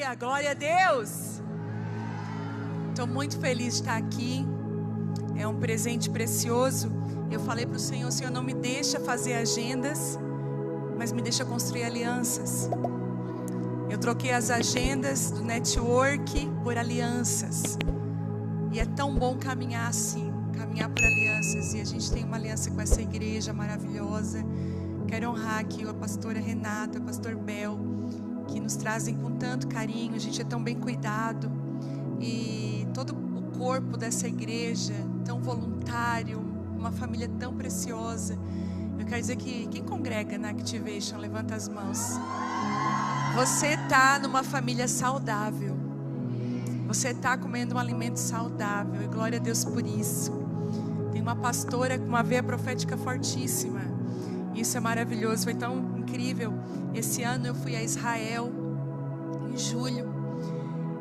Aleluia, glória a Deus. Estou muito feliz de estar aqui. É um presente precioso. Eu falei para o Senhor: Senhor, não me deixa fazer agendas, mas me deixa construir alianças. Eu troquei as agendas do network por alianças. E é tão bom caminhar assim, caminhar por alianças. E a gente tem uma aliança com essa igreja maravilhosa. Quero honrar aqui a pastora Renata, o pastor Bel, que nos trazem com tanto carinho. A gente é tão bem cuidado. E todo o corpo dessa igreja, tão voluntário, uma família tão preciosa. Eu quero dizer que quem congrega na Activation, levanta as mãos. Você está numa família saudável. Você está comendo um alimento saudável. E glória a Deus por isso. Tem uma pastora com uma veia profética fortíssima. Isso é maravilhoso, foi tão incrível. Esse ano eu fui a Israel, em julho.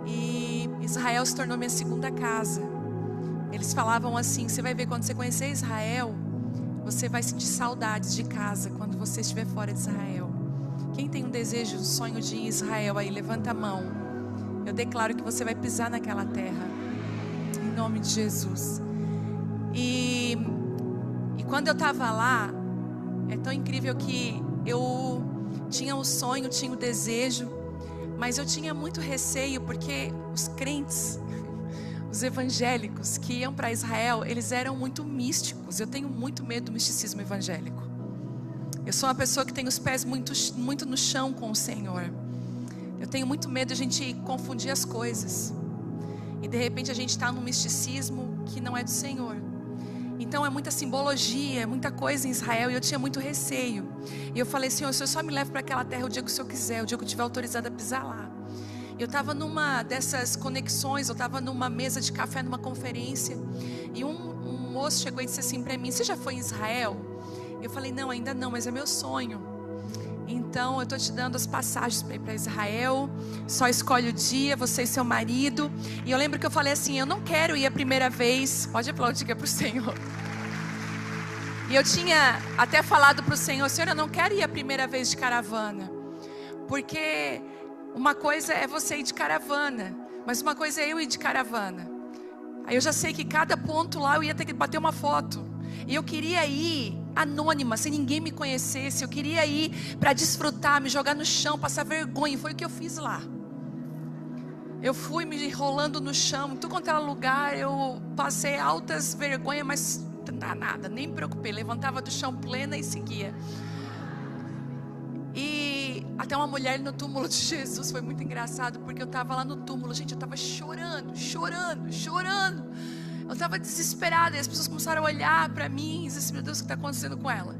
E Israel se tornou minha segunda casa. Eles falavam assim: você vai ver, quando você conhecer Israel, você vai sentir saudades de casa quando você estiver fora de Israel. Quem tem um desejo, um sonho de ir em Israel aí, levanta a mão. Eu declaro que você vai pisar naquela terra, em nome de Jesus. E quando eu estava lá, é tão incrível que eu tinha o sonho, tinha o desejo, mas eu tinha muito receio, porque os crentes, os evangélicos que iam para Israel, eles eram muito místicos. Eu tenho muito medo do misticismo evangélico. Eu sou uma pessoa que tem os pés muito no chão com o Senhor. Eu tenho muito medo de a gente confundir as coisas. E de repente a gente está num misticismo que não é do Senhor. Então é muita simbologia, é muita coisa em Israel. E eu tinha muito receio. E eu falei: Senhor, o Senhor só me leva para aquela terra o dia que o Senhor quiser, o dia que eu estiver autorizada a pisar lá. Eu estava numa dessas conexões, eu estava numa mesa de café, numa conferência. E um moço chegou e disse assim para mim: você já foi em Israel? Eu falei: não, ainda não, mas é meu sonho. Então eu estou te dando as passagens para ir para Israel. Só escolhe o dia, você e seu marido. E eu lembro que eu falei assim: eu não quero ir a primeira vez. Pode aplaudir para o Senhor. E eu tinha até falado para o Senhor: Senhor, eu não quero ir a primeira vez de caravana. Porque uma coisa é você ir de caravana, mas uma coisa é eu ir de caravana. Aí eu já sei que cada ponto lá eu ia ter que bater uma foto. E eu queria ir anônima, sem ninguém me conhecesse. Eu queria ir para desfrutar, me jogar no chão, passar vergonha. E foi o que eu fiz lá. Eu fui me enrolando no chão, em tudo quanto era lugar. Eu passei altas vergonhas, mas nada, nem me preocupei. Levantava do chão plena e seguia. E até uma mulher no túmulo de Jesus, foi muito engraçado, porque eu estava lá no túmulo, gente, eu estava chorando. Eu estava desesperada, e as pessoas começaram a olhar para mim e dizer assim: meu Deus, o que está acontecendo com ela?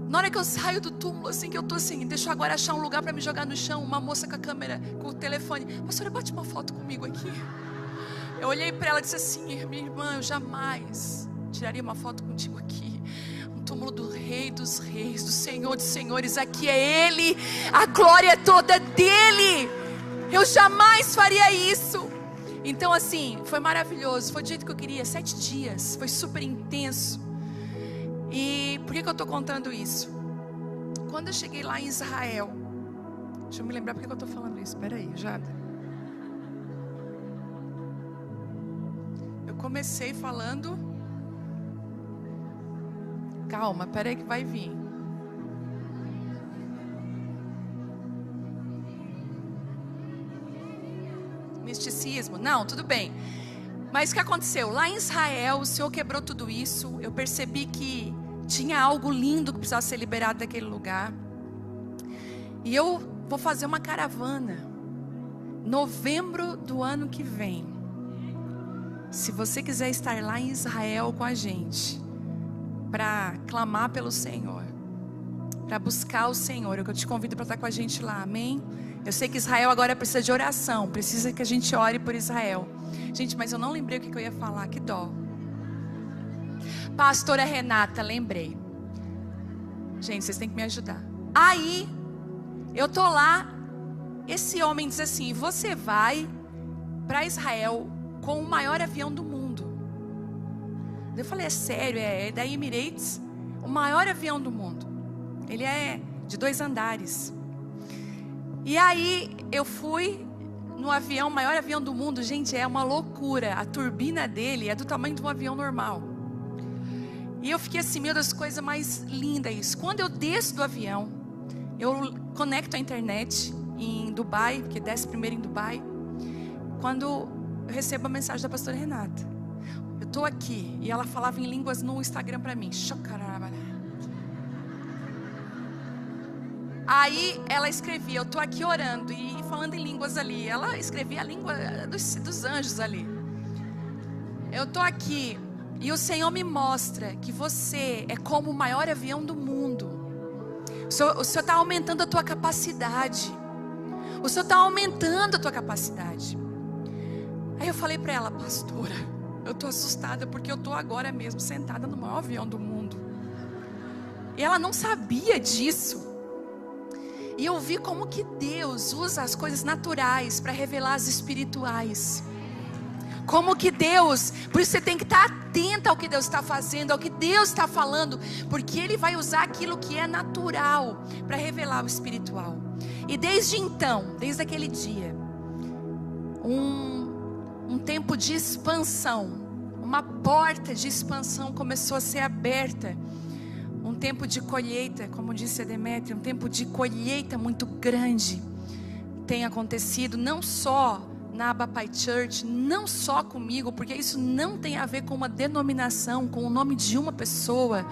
Na hora que eu saio do túmulo, assim, que eu estou assim, deixa eu agora achar um lugar para me jogar no chão, uma moça com a câmera, com o telefone: pastora, bate uma foto comigo aqui. Eu olhei para ela e disse assim: minha irmã, eu jamais tiraria uma foto contigo aqui. Um túmulo do Rei dos Reis, do Senhor dos Senhores, aqui é Ele, a glória é toda dEle. Eu jamais faria isso. Então assim, foi maravilhoso, foi do jeito que eu queria, 7 dias, foi super intenso. E por que eu estou contando isso? Quando eu cheguei lá em Israel, deixa eu me lembrar por que eu estou falando isso, peraí, Jada. Eu comecei falando, calma, peraí que vai vir. Misticismo, não, tudo bem. Mas o que aconteceu? Lá em Israel, o Senhor quebrou tudo isso. Eu percebi que tinha algo lindo que precisava ser liberado daquele lugar. E eu vou fazer uma caravana novembro do ano que vem. Se você quiser estar lá em Israel com a gente, para clamar pelo Senhor, para buscar o Senhor, eu te convido para estar com a gente lá, amém? Eu sei que Israel agora precisa de oração, precisa que a gente ore por Israel. Gente, mas eu não lembrei o que eu ia falar, que dó. Pastora Renata, lembrei. Gente, vocês têm que me ajudar. Aí, eu tô lá, esse homem diz assim: você vai para Israel com o maior avião do mundo. Eu falei: é sério? É da Emirates, o maior avião do mundo. Ele é de 2 andares. E aí eu fui no avião, o maior avião do mundo, gente, é uma loucura. A turbina dele é do tamanho de um avião normal. E eu fiquei assim, meu Deus, coisa mais linda isso. Quando eu desço do avião, eu conecto a internet em Dubai, porque desce primeiro em Dubai. Quando eu recebo a mensagem da pastora Renata, eu estou aqui, e ela falava em línguas no Instagram para mim. Aí ela escrevia, eu estou aqui orando e falando em línguas ali. Ela escrevia a língua dos anjos ali. Eu estou aqui e o Senhor me mostra que você é como o maior avião do mundo. O Senhor está aumentando a tua capacidade. O Senhor está aumentando a tua capacidade. Aí eu falei para ela, pastora, eu estou assustada porque eu estou agora mesmo sentada no maior avião do mundo. E ela não sabia disso. E eu vi como que Deus usa as coisas naturais para revelar as espirituais. Como que Deus, por isso você tem que estar atenta ao que Deus está fazendo, ao que Deus está falando, porque Ele vai usar aquilo que é natural para revelar o espiritual. E desde então, desde aquele dia, um tempo de expansão, uma porta de expansão começou a ser aberta. Um tempo de colheita, como disse a Demétria, um tempo de colheita muito grande tem acontecido, não só na Abapai Church, não só comigo, porque isso não tem a ver com uma denominação, com o nome de uma pessoa.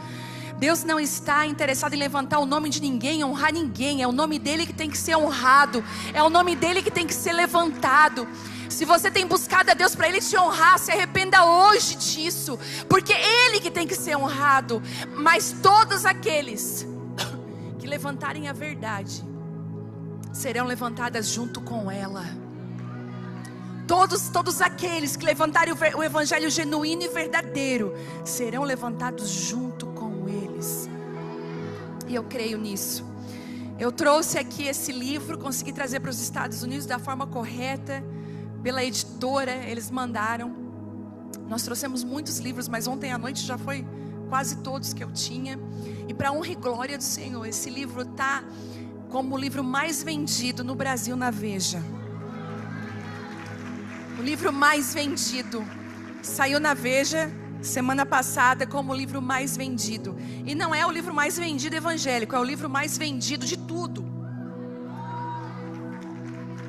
Deus não está interessado em levantar o nome de ninguém, honrar ninguém. É o nome dele que tem que ser honrado, é o nome dele que tem que ser levantado. Se você tem buscado a Deus para Ele te honrar, se arrependa hoje disso, porque Ele que tem que ser honrado. Mas todos aqueles que levantarem a verdade serão levantadas junto com ela. Todos aqueles que levantarem o evangelho genuíno e verdadeiro serão levantados junto com eles. E eu creio nisso. Eu trouxe aqui esse livro, consegui trazer para os Estados Unidos da forma correta, pela editora, eles mandaram. Nós trouxemos muitos livros, mas ontem à noite já foi quase todos que eu tinha. E para honra e glória do Senhor, esse livro está como o livro mais vendido no Brasil na Veja. O livro mais vendido saiu na Veja semana passada como o livro mais vendido. E não é o livro mais vendido evangélico, é o livro mais vendido de tudo.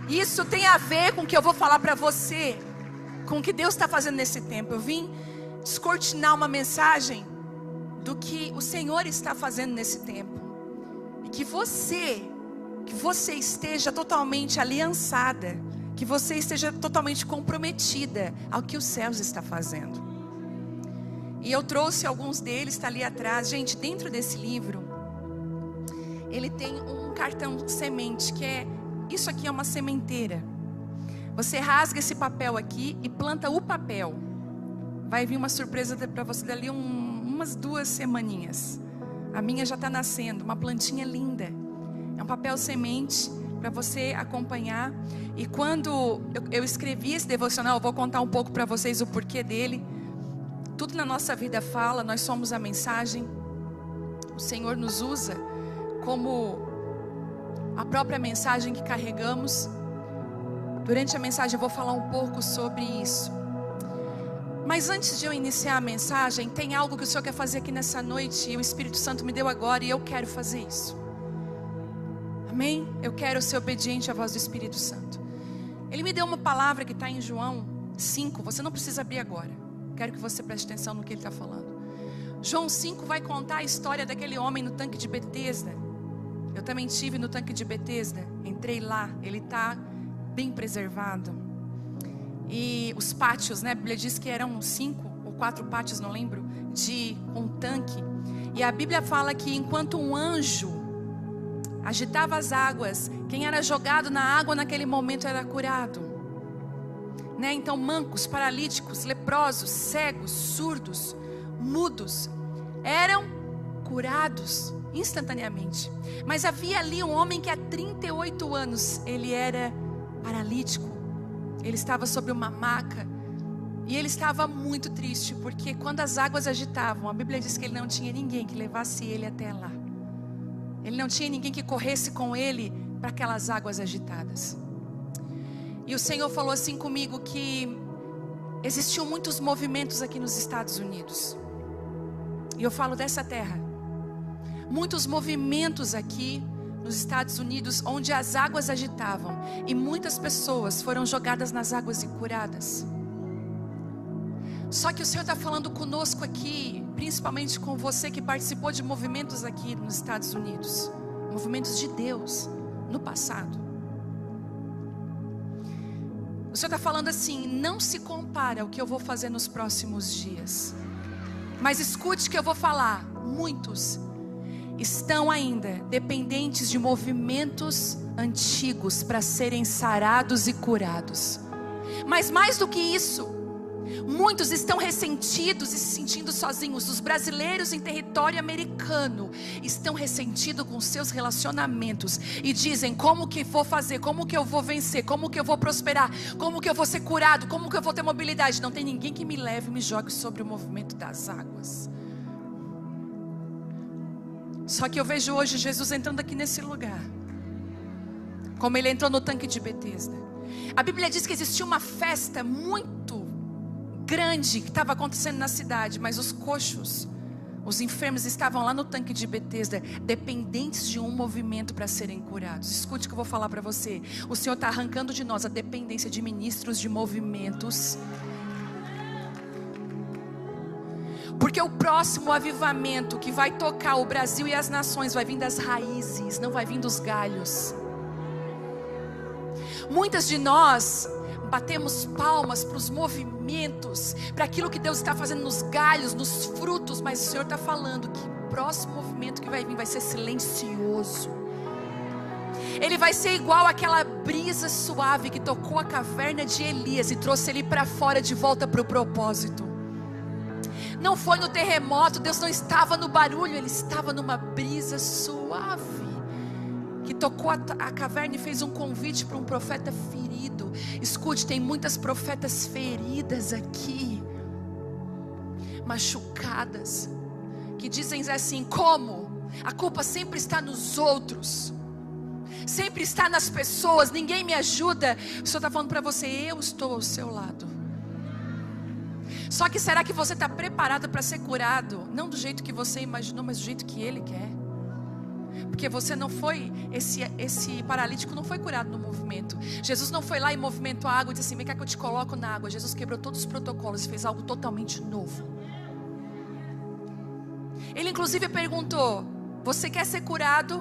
Isso tem a ver com o que eu vou falar para você, com o que Deus está fazendo nesse tempo. Eu vim descortinar uma mensagem do que o Senhor está fazendo nesse tempo. E que você esteja totalmente aliançada, que você esteja totalmente comprometida ao que os céus está fazendo. E eu trouxe alguns deles, está ali atrás. Gente, dentro desse livro, ele tem um cartão semente, que é, isso aqui é uma sementeira. Você rasga esse papel aqui e planta o papel. Vai vir uma surpresa para você dali umas 2 semaninhas. A minha já está nascendo, uma plantinha linda. É um papel semente para você acompanhar. E quando eu escrevi esse devocional, eu vou contar um pouco para vocês o porquê dele. Tudo na nossa vida fala, nós somos a mensagem. O Senhor nos usa como a própria mensagem que carregamos. Durante a mensagem eu vou falar um pouco sobre isso. Mas antes de eu iniciar a mensagem, tem algo que o Senhor quer fazer aqui nessa noite, e o Espírito Santo me deu agora, e eu quero fazer isso. Amém? Eu quero ser obediente à voz do Espírito Santo. Ele me deu uma palavra que está em João 5, você não precisa abrir agora. Quero que você preste atenção no que ele está falando. João 5 vai contar a história daquele homem no tanque de Betesda. Eu também estive no tanque de Betesda, entrei lá, ele está bem preservado. E os pátios, né? A Bíblia diz que eram 5 ou 4 pátios, não lembro, de um tanque. E a Bíblia fala que enquanto um anjo agitava as águas, quem era jogado na água naquele momento era curado. Né? Então mancos, paralíticos, leprosos, cegos, surdos, mudos, eram curados instantaneamente. Mas havia ali um homem que há 38 anos ele era paralítico. Ele estava sobre uma maca e ele estava muito triste, porque quando as águas agitavam, a Bíblia diz que ele não tinha ninguém que levasse ele até lá. Ele não tinha ninguém que corresse com ele para aquelas águas agitadas. E o Senhor falou assim comigo que existiam muitos movimentos aqui nos Estados Unidos. E eu falo dessa terra. Muitos movimentos aqui nos Estados Unidos, onde as águas agitavam. E muitas pessoas foram jogadas nas águas e curadas. Só que o Senhor está falando conosco aqui, principalmente com você que participou de movimentos aqui nos Estados Unidos. Movimentos de Deus, no passado. O Senhor está falando assim: não se compara ao que eu vou fazer nos próximos dias. Mas escute o que eu vou falar. Muitos estão ainda dependentes de movimentos antigos para serem sarados e curados. Mas mais do que isso, muitos estão ressentidos e se sentindo sozinhos. Os brasileiros em território americano estão ressentidos com seus relacionamentos e dizem: como que vou fazer? Como que eu vou vencer? Como que eu vou prosperar? Como que eu vou ser curado? Como que eu vou ter mobilidade? Não tem ninguém que me leve e me jogue sobre o movimento das águas. Só que eu vejo hoje Jesus entrando aqui nesse lugar, como ele entrou no tanque de Betesda. A Bíblia diz que existia uma festa muito grande que estava acontecendo na cidade, mas os coxos, os enfermos estavam lá no tanque de Betesda, dependentes de um movimento para serem curados. Escute o que eu vou falar para você. O Senhor está arrancando de nós a dependência de ministros, de movimentos, porque o próximo avivamento que vai tocar o Brasil e as nações vai vir das raízes, não vai vir dos galhos. Muitas de nós batemos palmas para os movimentos, para aquilo que Deus está fazendo nos galhos, nos frutos, mas o Senhor está falando que o próximo movimento que vai vir vai ser silencioso. Ele vai ser igual aquela brisa suave que tocou a caverna de Elias e trouxe ele para fora de volta para o propósito. Não foi no terremoto, Deus não estava no barulho, Ele estava numa brisa suave que tocou a caverna e fez um convite para um profeta ferido. Escute, tem muitas profetas feridas aqui, machucadas, que dizem assim: como? A culpa sempre está nos outros, sempre está nas pessoas, ninguém me ajuda. O Senhor está falando para você: eu estou ao seu lado. Só que será que você está preparado para ser curado? Não do jeito que você imaginou, mas do jeito que Ele quer. Porque você não foi, esse paralítico não foi curado no movimento. Jesus não foi lá e movimentou a água e disse assim: vem cá que eu te coloco na água. Jesus quebrou todos os protocolos e fez algo totalmente novo. Ele inclusive perguntou: você quer ser curado?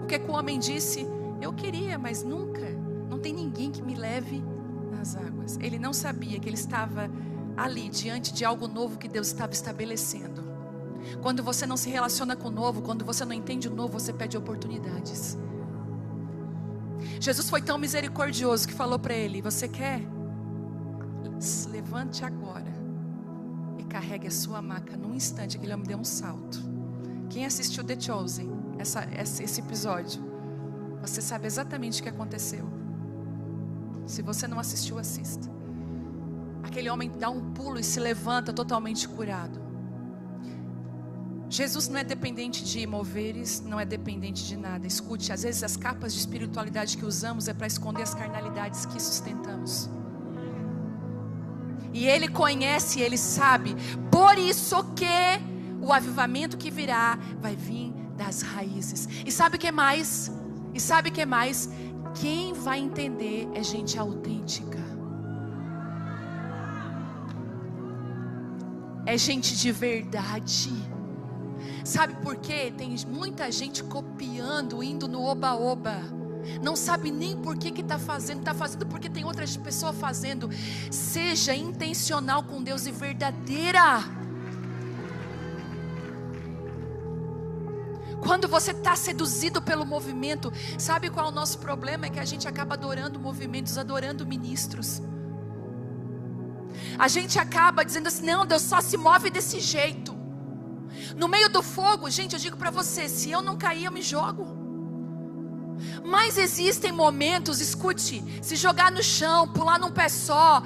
O que o homem disse? Eu queria, mas nunca. Não tem ninguém que me leve nas águas. Ele não sabia que ele estava ali diante de algo novo que Deus estava estabelecendo. Quando você não se relaciona com o novo, quando você não entende o novo, você perde oportunidades. Jesus foi tão misericordioso que falou para ele: você quer? Levante agora e carregue a sua maca. Num instante aquele homem deu um salto. Quem assistiu The Chosen, esse episódio, você sabe exatamente o que aconteceu. Se você não assistiu, assista. Aquele homem dá um pulo e se levanta totalmente curado. Jesus não é dependente de moveres, não é dependente de nada. Escute, às vezes as capas de espiritualidade que usamos é para esconder as carnalidades que sustentamos. E Ele conhece, Ele sabe. Por isso que o avivamento que virá vai vir das raízes. E sabe o que mais? Quem vai entender é gente autêntica. É gente de verdade. Sabe por quê? Tem muita gente copiando, indo no oba-oba. Não sabe nem por que está fazendo. Está fazendo porque tem outras pessoas fazendo. Seja intencional com Deus e verdadeira. Quando você está seduzido pelo movimento, sabe qual é o nosso problema? É que a gente acaba adorando movimentos, adorando ministros. A gente acaba dizendo assim: não, Deus só se move desse jeito. No meio do fogo, gente, eu digo para você: se eu não cair, eu me jogo. Mas existem momentos, escute, se jogar no chão, pular num pé só,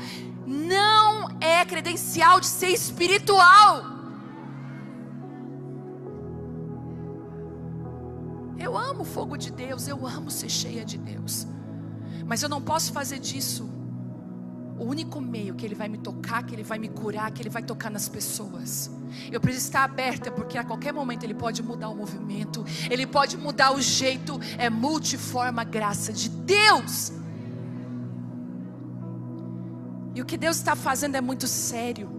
não é credencial de ser espiritual. Eu amo o fogo de Deus, eu amo ser cheia de Deus, mas eu não posso fazer disso o único meio que Ele vai me tocar, que Ele vai me curar, que Ele vai tocar nas pessoas. Eu preciso estar aberta, porque a qualquer momento Ele pode mudar o movimento, Ele pode mudar o jeito. É multiforme a graça de Deus. E o que Deus está fazendo é muito sério.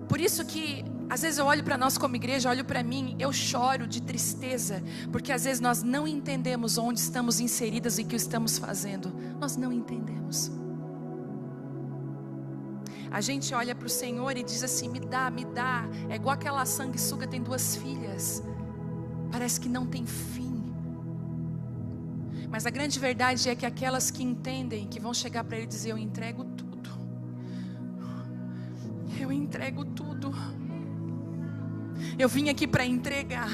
Por isso que às vezes eu olho para nós como igreja, olho para mim, eu choro de tristeza, porque às vezes nós não entendemos onde estamos inseridas e o que estamos fazendo. Nós não entendemos. A gente olha para o Senhor e diz assim: me dá, me dá. É igual aquela sanguessuga, tem 2 filhas. Parece que não tem fim. Mas a grande verdade é que aquelas que entendem, que vão chegar para Ele e dizer: eu entrego tudo. Eu entrego tudo. Eu vim aqui para entregar.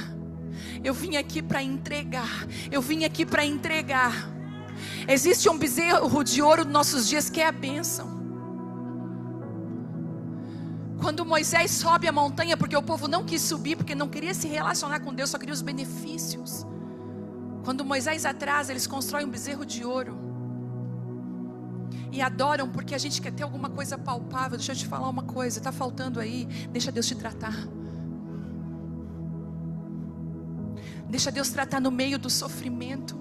Eu vim aqui para entregar. Eu vim aqui para entregar. Existe um bezerro de ouro nos nossos dias que é a bênção. Quando Moisés sobe a montanha, porque o povo não quis subir, porque não queria se relacionar com Deus, só queria os benefícios. Quando Moisés atrasa, eles constroem um bezerro de ouro e adoram, porque a gente quer ter alguma coisa palpável. Deixa eu te falar uma coisa, está faltando aí, deixa Deus te tratar. Deixa Deus tratar no meio do sofrimento.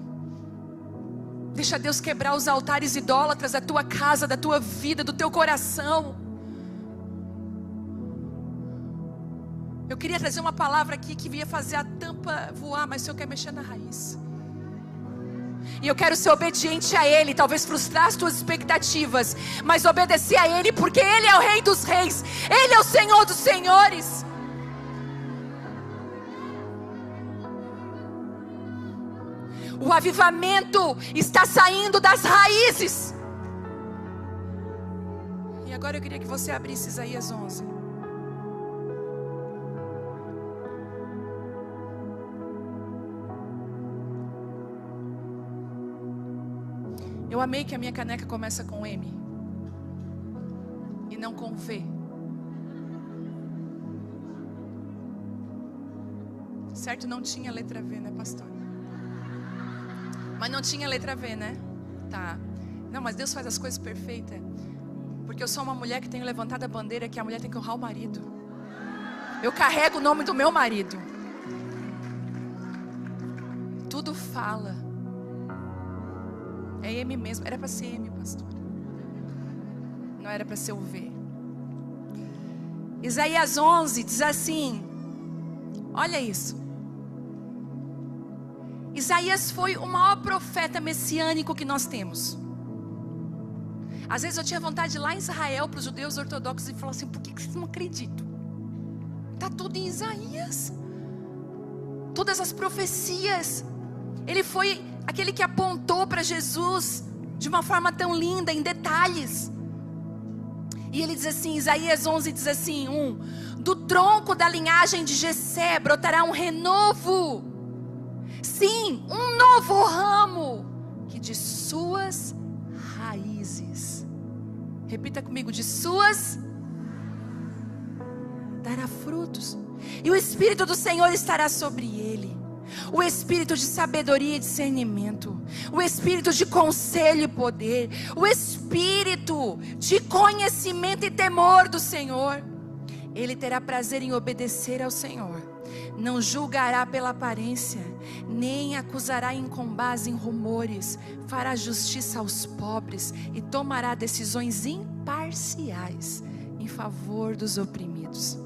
Deixa Deus quebrar os altares idólatras da tua casa, da tua vida, do teu coração. Eu queria trazer uma palavra aqui que ia fazer a tampa voar, mas o Senhor quer mexer na raiz. E eu quero ser obediente a Ele, talvez frustrar as tuas expectativas, mas obedecer a Ele, porque Ele é o Rei dos Reis, Ele é o Senhor dos Senhores. O avivamento está saindo das raízes. E agora eu queria que você abrisse Isaías 11. Eu amei que a minha caneca começa com M e não com V. Certo? Não tinha letra V, né, pastor? Mas não tinha letra V, né? Tá. Não, mas Deus faz as coisas perfeitas. Porque eu sou uma mulher que tenho levantado a bandeira que a mulher tem que honrar o marido. Eu carrego o nome do meu marido. Tudo fala. É M mesmo. Era para ser M, pastor. Não era para ser o V. Isaías 11 diz assim. Olha isso. Isaías foi o maior profeta messiânico que nós temos. Às vezes eu tinha vontade de ir lá em Israel para os judeus ortodoxos e falar assim: por que vocês não acreditam? Está tudo em Isaías. Todas as profecias. Ele foi aquele que apontou para Jesus de uma forma tão linda, em detalhes. E ele diz assim, Isaías 11 diz assim: do tronco da linhagem de Jessé brotará um renovo. Sim, um novo ramo, que de suas raízes, repita comigo, de suas, dará frutos. E o Espírito do Senhor estará sobre ele. O Espírito de sabedoria e discernimento, o Espírito de conselho e poder, o Espírito de conhecimento e temor do Senhor. Ele terá prazer em obedecer ao Senhor. Não julgará pela aparência, nem acusará com base em rumores. Fará justiça aos pobres e tomará decisões imparciais em favor dos oprimidos.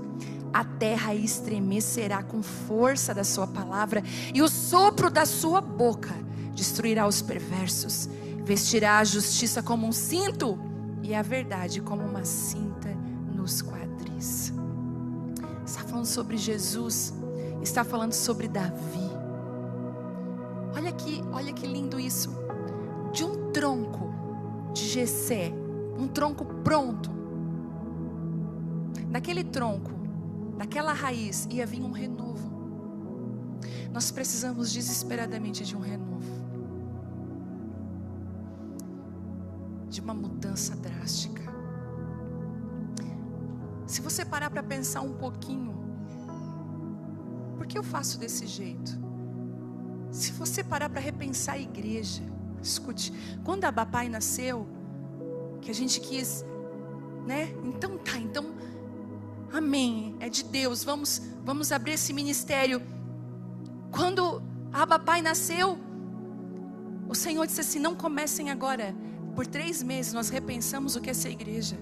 A terra estremecerá com força da sua palavra, e o sopro da sua boca destruirá os perversos. Vestirá a justiça como um cinto e a verdade como uma cinta nos quadris. Está falando sobre Jesus, está falando sobre Davi. Olha que lindo isso. De um tronco de Jessé, um tronco pronto. Daquele tronco, daquela raiz ia vir um renovo. Nós precisamos desesperadamente de um renovo, de uma mudança drástica. Se você parar para pensar um pouquinho, por que eu faço desse jeito? Se você parar para repensar a igreja, escute, quando a Bapai nasceu, que a gente quis, né? Então tá, então, amém, é de Deus, vamos abrir esse ministério. Quando Abba Pai nasceu, o Senhor disse assim: não comecem agora. Por 3 meses nós repensamos o que é ser igreja.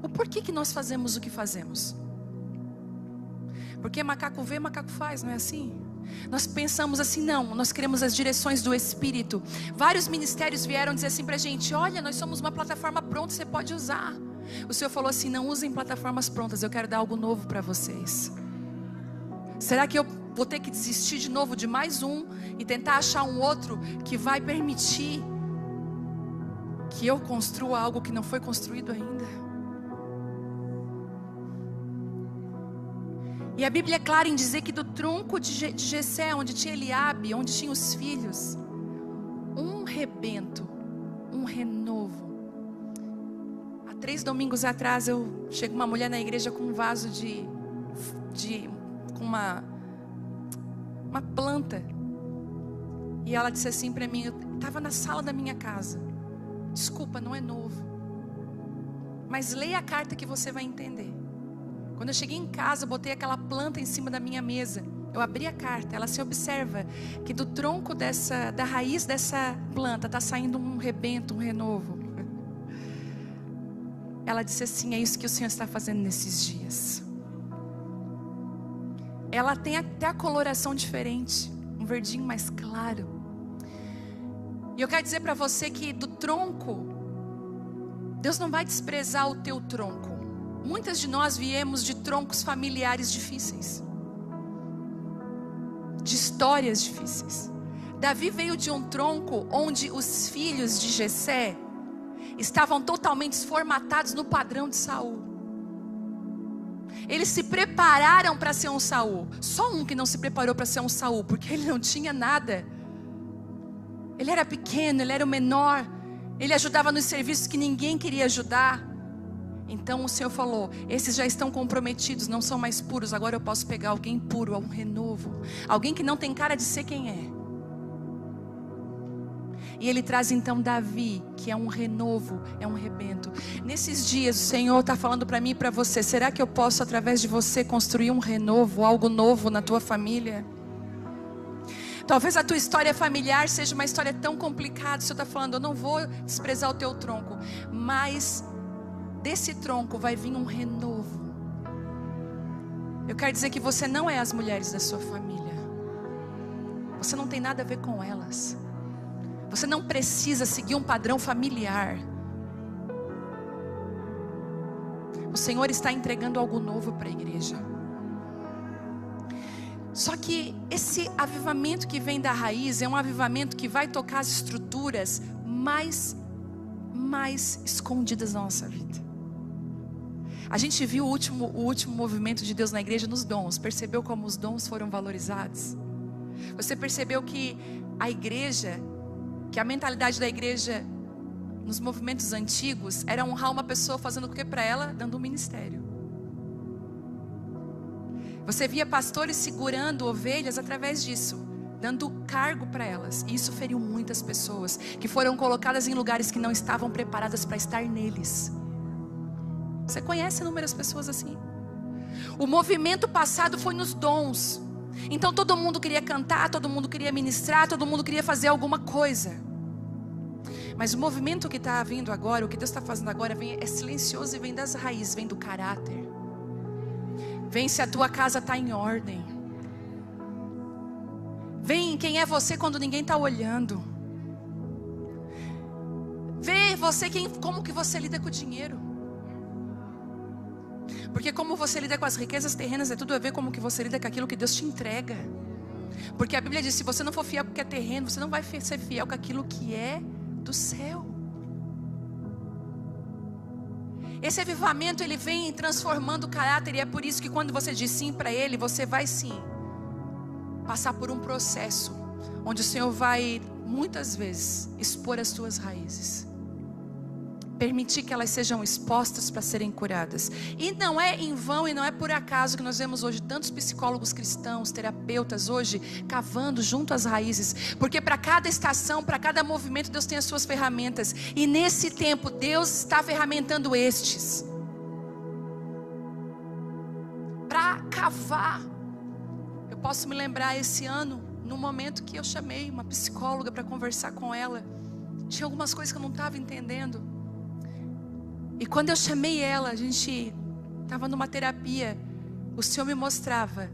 O porquê que nós fazemos o que fazemos? Porque macaco vê, macaco faz, não é assim? Nós pensamos assim: não, nós queremos as direções do Espírito. Vários ministérios vieram dizer assim pra gente: olha, nós somos uma plataforma pronta, você pode usar. O Senhor falou assim: não usem plataformas prontas, eu quero dar algo novo para vocês. Será que eu vou ter que desistir de novo de mais um e tentar achar um outro que vai permitir que eu construa algo que não foi construído ainda? E a Bíblia é clara em dizer que do tronco de Jessé, onde tinha Eliabe, onde tinha os filhos, um rebento, um renovo. Há 3 domingos atrás chega uma mulher na igreja com um vaso com uma planta. E ela disse assim para mim: eu estava na sala da minha casa. Desculpa, não é novo, mas leia a carta que você vai entender. Quando eu cheguei em casa, eu botei aquela planta em cima da minha mesa. Eu abri a carta, ela se observa que do tronco da raiz dessa planta está saindo um rebento, um renovo. Ela disse assim: é isso que o Senhor está fazendo nesses dias. Ela tem até a coloração diferente, um verdinho mais claro. E eu quero dizer para você que do tronco, Deus não vai desprezar o teu tronco. Muitas de nós viemos de troncos familiares difíceis, de histórias difíceis. Davi veio de um tronco onde os filhos de Jessé estavam totalmente formatados no padrão de Saul. Eles se prepararam para ser um Saul. Só um que não se preparou para ser um Saul, porque ele não tinha nada. Ele era pequeno, ele era o menor. Ele ajudava nos serviços que ninguém queria ajudar. Então o Senhor falou: esses já estão comprometidos, não são mais puros. Agora eu posso pegar alguém puro, um renovo, alguém que não tem cara de ser quem é. E Ele traz então Davi, que é um renovo, é um rebento. Nesses dias o Senhor está falando para mim e para você: será que eu posso através de você construir um renovo, algo novo na tua família? Talvez a tua história familiar seja uma história tão complicada. O Senhor está falando: eu não vou desprezar o teu tronco, mas desse tronco vai vir um renovo. Eu quero dizer que você não é as mulheres da sua família. Você não tem nada a ver com elas. Você não precisa seguir um padrão familiar. O Senhor está entregando algo novo para a igreja. Só que esse avivamento que vem da raiz é um avivamento que vai tocar as estruturas mais escondidas da nossa vida. A gente viu o último movimento de Deus na igreja nos dons. Percebeu como os dons foram valorizados? Você percebeu que a mentalidade da igreja nos movimentos antigos era honrar uma pessoa fazendo o que para ela? Dando um ministério. Você via pastores segurando ovelhas através disso, dando cargo para elas. E isso feriu muitas pessoas que foram colocadas em lugares que não estavam preparadas para estar neles. Você conhece inúmeras pessoas assim? O movimento passado foi nos dons. Então todo mundo queria cantar, todo mundo queria ministrar, todo mundo queria fazer alguma coisa. Mas o movimento que está vindo agora, o que Deus está fazendo agora, é silencioso e vem das raízes, vem do caráter. Vem se a tua casa está em ordem. Vem quem é você quando ninguém está olhando. Vê você como que você lida com o dinheiro. Porque como você lida com as riquezas terrenas é tudo a ver como que você lida com aquilo que Deus te entrega. Porque a Bíblia diz: se você não for fiel com o que é terreno, você não vai ser fiel com aquilo que é do céu. Esse avivamento, ele vem transformando o caráter. E é por isso que quando você diz sim para ele, você vai sim passar por um processo onde o Senhor vai muitas vezes expor as tuas raízes. permitir que elas sejam expostas para serem curadas. E não é em vão e não é por acaso que nós vemos hoje tantos psicólogos cristãos, terapeutas hoje cavando junto às raízes, porque para cada estação, para cada movimento, Deus tem as suas ferramentas, e nesse tempo Deus está ferramentando estes para cavar. Eu posso me lembrar esse ano, no momento que eu chamei uma psicóloga para conversar com ela, tinha algumas coisas que eu não estava entendendo. E quando eu chamei ela, a gente estava numa terapia, o Senhor me mostrava,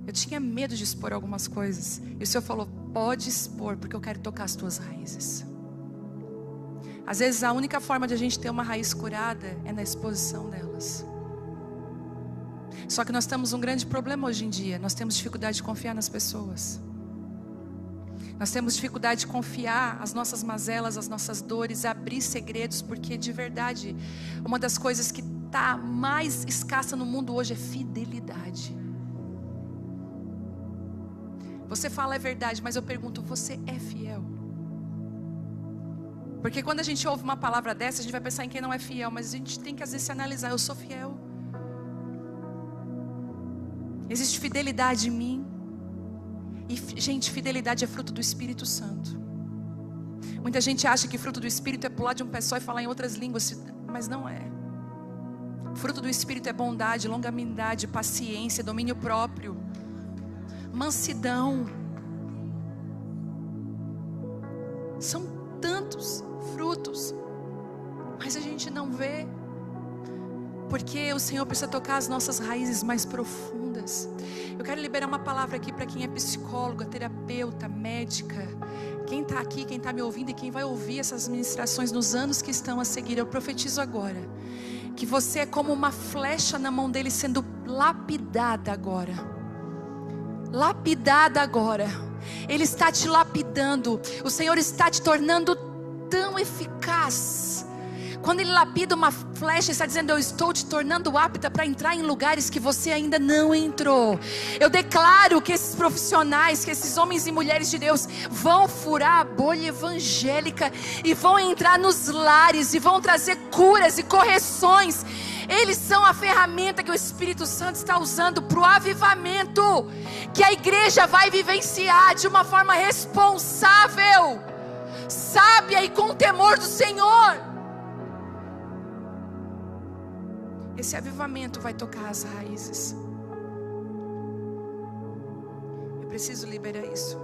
eu tinha medo de expor algumas coisas, e o Senhor falou, pode expor, porque eu quero tocar as tuas raízes. Às vezes a única forma de a gente ter uma raiz curada é na exposição delas. Só que nós temos um grande problema hoje em dia, nós temos dificuldade de confiar nas pessoas. Nós temos dificuldade de confiar as nossas mazelas, as nossas dores, abrir segredos, porque de verdade, uma das coisas que está mais escassa no mundo hoje é fidelidade. Você fala é verdade, mas eu pergunto, você é fiel? Porque quando a gente ouve uma palavra dessa, a gente vai pensar em quem não é fiel, mas a gente tem que às vezes se analisar, eu sou fiel? Existe fidelidade em mim? E, gente, fidelidade é fruto do Espírito Santo. Muita gente acha que fruto do Espírito é pular de um pé só e falar em outras línguas, mas não é. Fruto do Espírito é bondade, longanimidade, paciência, domínio próprio, mansidão. São tantos frutos, mas a gente não vê, porque o Senhor precisa tocar as nossas raízes mais profundas. Eu quero liberar uma palavra aqui para quem é psicóloga, terapeuta, médica, quem está aqui, quem está me ouvindo e quem vai ouvir essas ministrações nos anos que estão a seguir. Eu profetizo agora que você é como uma flecha na mão dele sendo lapidada agora. Lapidada agora. Ele está te lapidando. O Senhor está te tornando tão eficaz. Quando Ele lapida uma flecha, Ele está dizendo, eu estou te tornando apta para entrar em lugares que você ainda não entrou. Eu declaro que esses profissionais, que esses homens e mulheres de Deus vão furar a bolha evangélica e vão entrar nos lares e vão trazer curas e correções. Eles são a ferramenta que o Espírito Santo está usando para o avivamento, que a igreja vai vivenciar de uma forma responsável, sábia e com temor do Senhor. Esse avivamento vai tocar as raízes. Eu preciso liberar isso.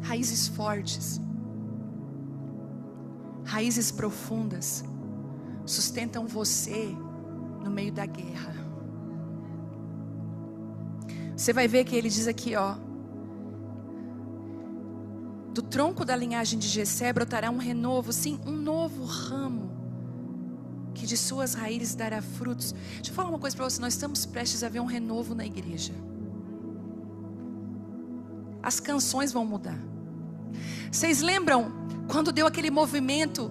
Raízes fortes, raízes profundas, sustentam você no meio da guerra. Você vai ver que ele diz aqui, ó, do tronco da linhagem de Jessé brotará um renovo, sim, um novo ramo, que de suas raízes dará frutos. Deixa eu falar uma coisa para você, nós estamos prestes a ver um renovo na igreja. As canções vão mudar. Vocês lembram quando deu aquele movimento?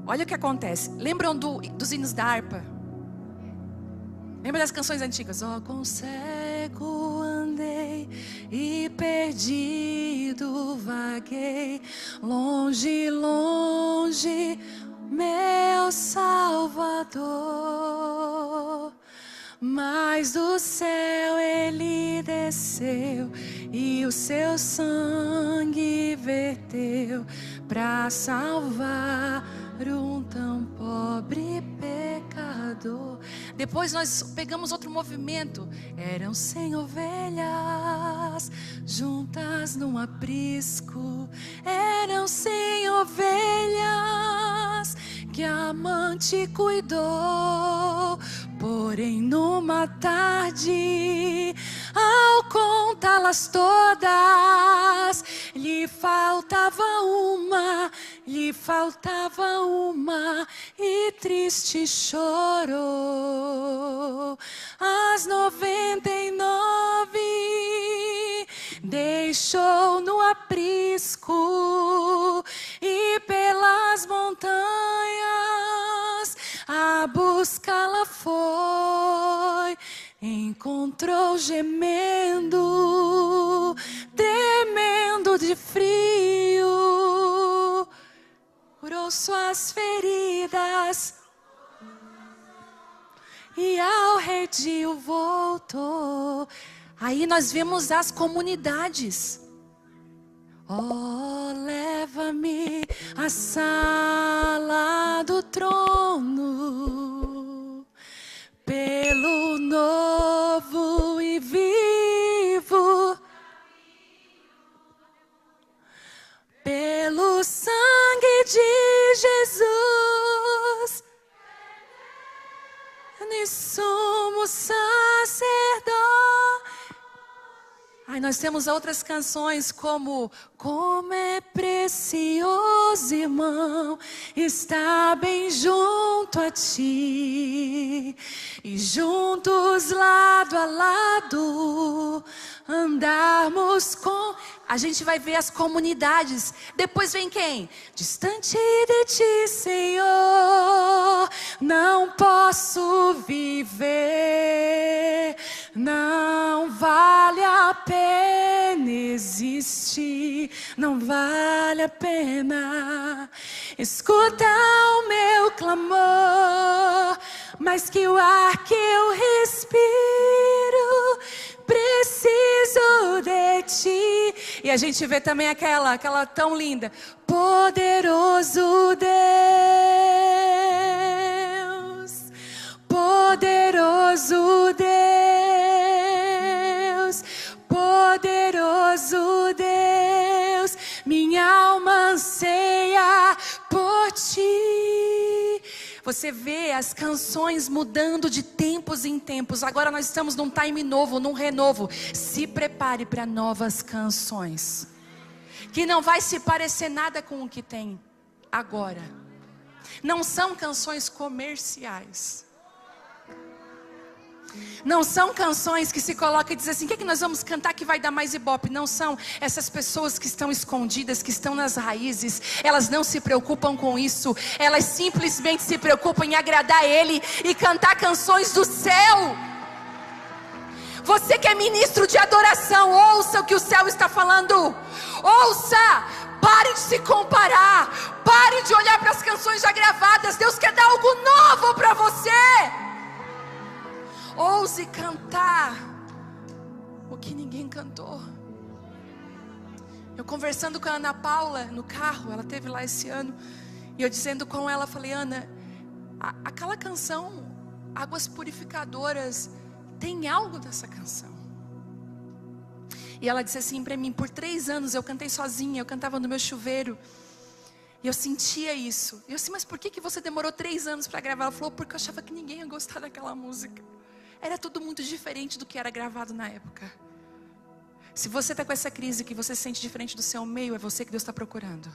Olha o que acontece. Lembram dos hinos da harpa? Lembra das canções antigas? Ó, com cego andei e perdido vaguei, longe, longe, meu Salvador. Mas do céu ele desceu e o seu sangue verteu para salvar um tão pobre pecador. Depois nós pegamos outro movimento. Eram 100 ovelhas juntas num aprisco. Eram 100 ovelhas que a amante cuidou. Porém numa tarde, ao contá-las todas, lhe faltava uma e triste chorou. As 99 deixou no aprisco e pelas montanhas a buscá-la foi. encontrou gemendo, tremendo de frio, curou suas feridas e ao redil voltou. Aí nós vemos as comunidades. Oh, leva-me à sala do trono, pelo novo e vivo, pelo sangue de Jesus, e somos sacerdotes. Aí nós temos outras canções como é precioso, irmão, estar bem junto a ti, e juntos lado a lado andarmos com... A gente vai ver as comunidades. Depois vem quem? Distante de ti, Senhor, não posso viver, não vale a pena existir, não vale a pena. Escuta o meu clamor, mas que o ar que eu respiro, preciso de ti. E a gente vê também aquela tão linda, poderoso Deus, poderoso Deus, poderoso Deus, minha alma anseia por ti. Você vê as canções mudando de tempos em tempos. Agora nós estamos num time novo, num renovo. Se prepare para novas canções, que não vai se parecer nada com o que tem agora. Não são canções comerciais. Não são canções que se colocam e dizem assim, o que é que nós vamos cantar que vai dar mais ibope? Não são essas pessoas que estão escondidas, que estão nas raízes. Elas não se preocupam com isso. Elas simplesmente se preocupam em agradar Ele e cantar canções do céu. Você que é ministro de adoração, ouça o que o céu está falando. Ouça, pare de se comparar, pare de olhar para as canções já gravadas. Deus quer dar algo novo para você. Ouse cantar o que ninguém cantou. Eu conversando com a Ana Paula no carro, ela esteve lá esse ano, e eu dizendo com ela, falei, Ana, aquela canção, Águas Purificadoras, tem algo dessa canção. E ela disse assim para mim, por 3 anos eu cantei sozinha, eu cantava no meu chuveiro, e eu sentia isso. E eu disse, mas por que você demorou 3 anos para gravar? Ela falou, porque eu achava que ninguém ia gostar daquela música. Era tudo muito diferente do que era gravado na época. Se você está com essa crise que você se sente diferente do seu meio, é você que Deus está procurando.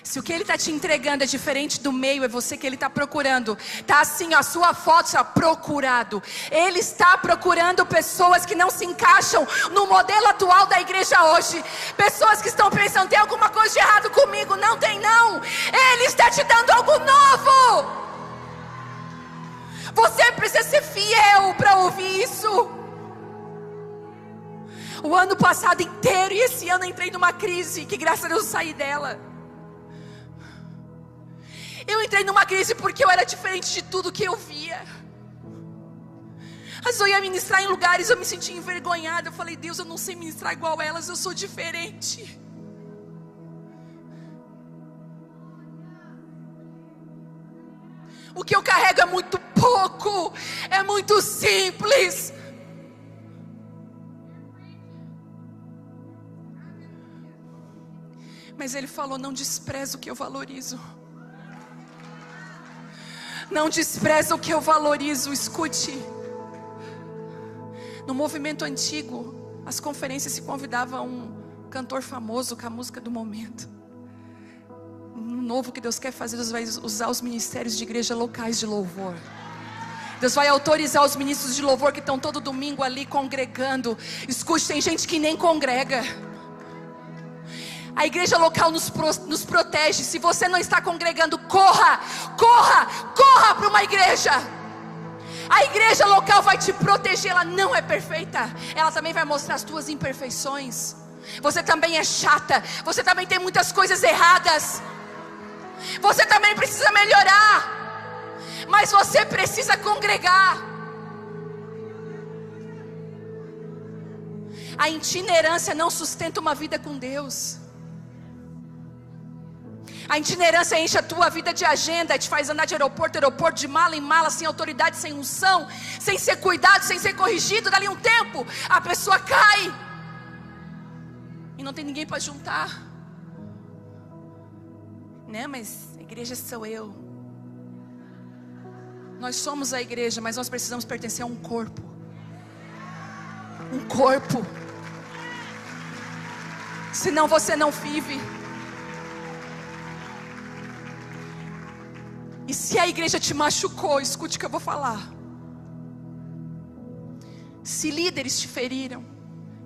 Se o que Ele está te entregando é diferente do meio, é você que Ele está procurando. Está assim, a sua foto está procurado. Ele está procurando pessoas que não se encaixam no modelo atual da igreja hoje. Pessoas que estão pensando, tem alguma coisa de errado comigo. Não tem não. Ele está te dando algo novo. Você precisa ser fiel para ouvir isso. O ano passado inteiro e esse ano eu entrei numa crise, que graças a Deus eu saí dela. Eu entrei numa crise porque eu era diferente de tudo que eu via. Às vezes eu ia ministrar em lugares, eu me sentia envergonhada. Eu falei, Deus, eu não sei ministrar igual elas, eu sou diferente. O que eu carrego é muito pouco, é muito simples. Mas Ele falou, não despreza o que eu valorizo. Não despreza o que eu valorizo. Escute. No movimento antigo, as conferências se convidavam um cantor famoso com a música do momento. No novo que Deus quer fazer, Deus vai usar os ministérios de igreja locais de louvor. Deus vai autorizar os ministros de louvor que estão todo domingo ali congregando. Escute, tem gente que nem congrega. A igreja local nos protege. Se você não está congregando, corra para uma igreja. A igreja local vai te proteger. Ela não é perfeita. Ela também vai mostrar as tuas imperfeições. Você também é chata. Você também tem muitas coisas erradas. Você também precisa melhorar. Mas você precisa congregar. A itinerância não sustenta uma vida com Deus. A itinerância enche a tua vida de agenda, te faz andar de aeroporto a aeroporto, de mala em mala, sem autoridade, sem unção, sem ser cuidado, sem ser corrigido. Dali um tempo, a pessoa cai e não tem ninguém para juntar. Né, mas a igreja sou eu. Nós somos a igreja, mas nós precisamos pertencer a um corpo. Um corpo. Senão você não vive. E se a igreja te machucou, escute o que eu vou falar. Se líderes te feriram,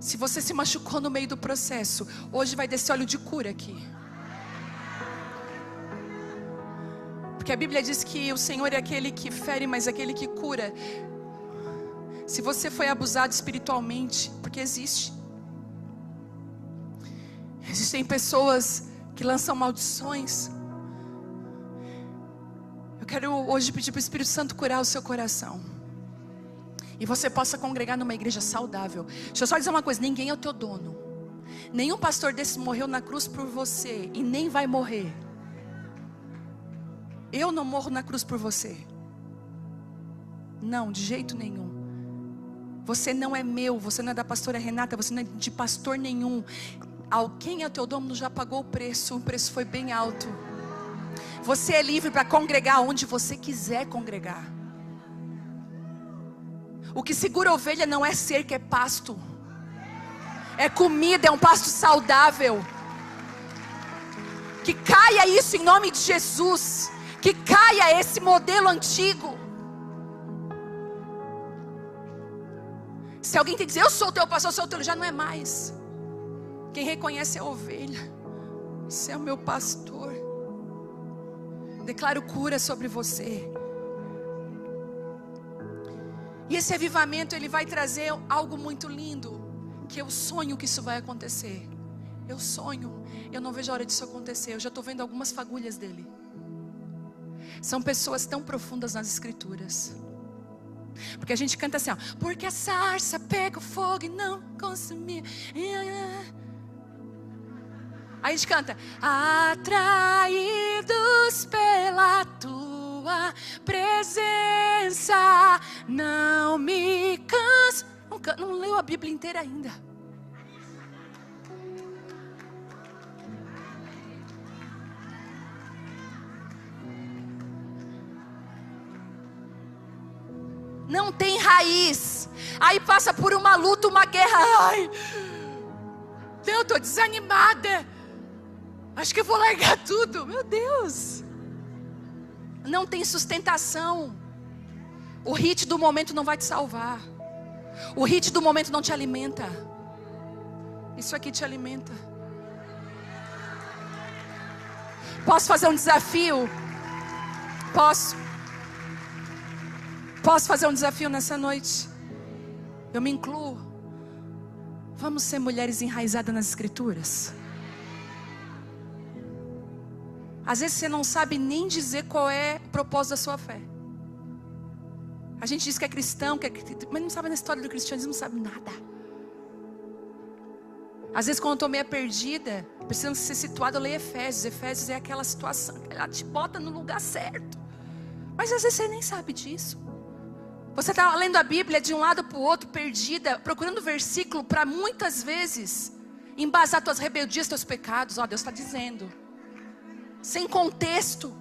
se você se machucou no meio do processo, hoje vai descer óleo de cura aqui. Porque a Bíblia diz que o Senhor é aquele que fere, mas é aquele que cura. Se você foi abusado espiritualmente, porque existem pessoas que lançam maldições. Eu quero hoje pedir para o Espírito Santo curar o seu coração. E você possa congregar numa igreja saudável. Deixa eu só dizer uma coisa, ninguém é o teu dono. Nenhum pastor desse morreu na cruz por você e nem vai morrer. Eu não morro na cruz por você. Não, de jeito nenhum. Você não é meu, você não é da pastora Renata, você não é de pastor nenhum. Quem é o teu dono já pagou o preço foi bem alto. Você é livre para congregar onde você quiser congregar. O que segura a ovelha não é cerca, é pasto. É comida, é um pasto saudável. Que caia isso em nome de Jesus. Que caia esse modelo antigo. Se alguém tem que dizer, eu sou o teu pastor, eu sou o teu, já não é mais. Quem reconhece é a ovelha. Você é o meu pastor. Declaro cura sobre você. E esse avivamento, ele vai trazer algo muito lindo. Que eu sonho que isso vai acontecer. Eu sonho. Eu não vejo a hora disso acontecer. Eu já estou vendo algumas fagulhas dele. São pessoas tão profundas nas escrituras. Porque a gente canta assim, ó, porque a sarça pega o fogo e não consumir. Aí a gente canta, atraídos pela tua presença, não me canso. Não leu a Bíblia inteira ainda. Não tem raiz. Aí passa por uma luta, uma guerra. Ai, eu estou desanimada. Acho que eu vou largar tudo. Meu Deus. Não tem sustentação. O hit do momento não vai te salvar. O hit do momento não te alimenta. Isso aqui te alimenta. Posso fazer um desafio? Posso fazer um desafio nessa noite? Eu me incluo. Vamos ser mulheres enraizadas nas escrituras. Às vezes você não sabe nem dizer qual é o propósito da sua fé. A gente diz que é cristão, mas não sabe na história do cristianismo, não sabe nada. Às vezes quando eu estou meio perdida, precisando ser situada, eu leio Efésios. Efésios é aquela situação que ela te bota no lugar certo. Mas às vezes você nem sabe disso. Você está lendo a Bíblia de um lado para o outro, perdida, procurando versículo para muitas vezes embasar tuas rebeldias, teus pecados. Ó, Deus está dizendo. Sem contexto.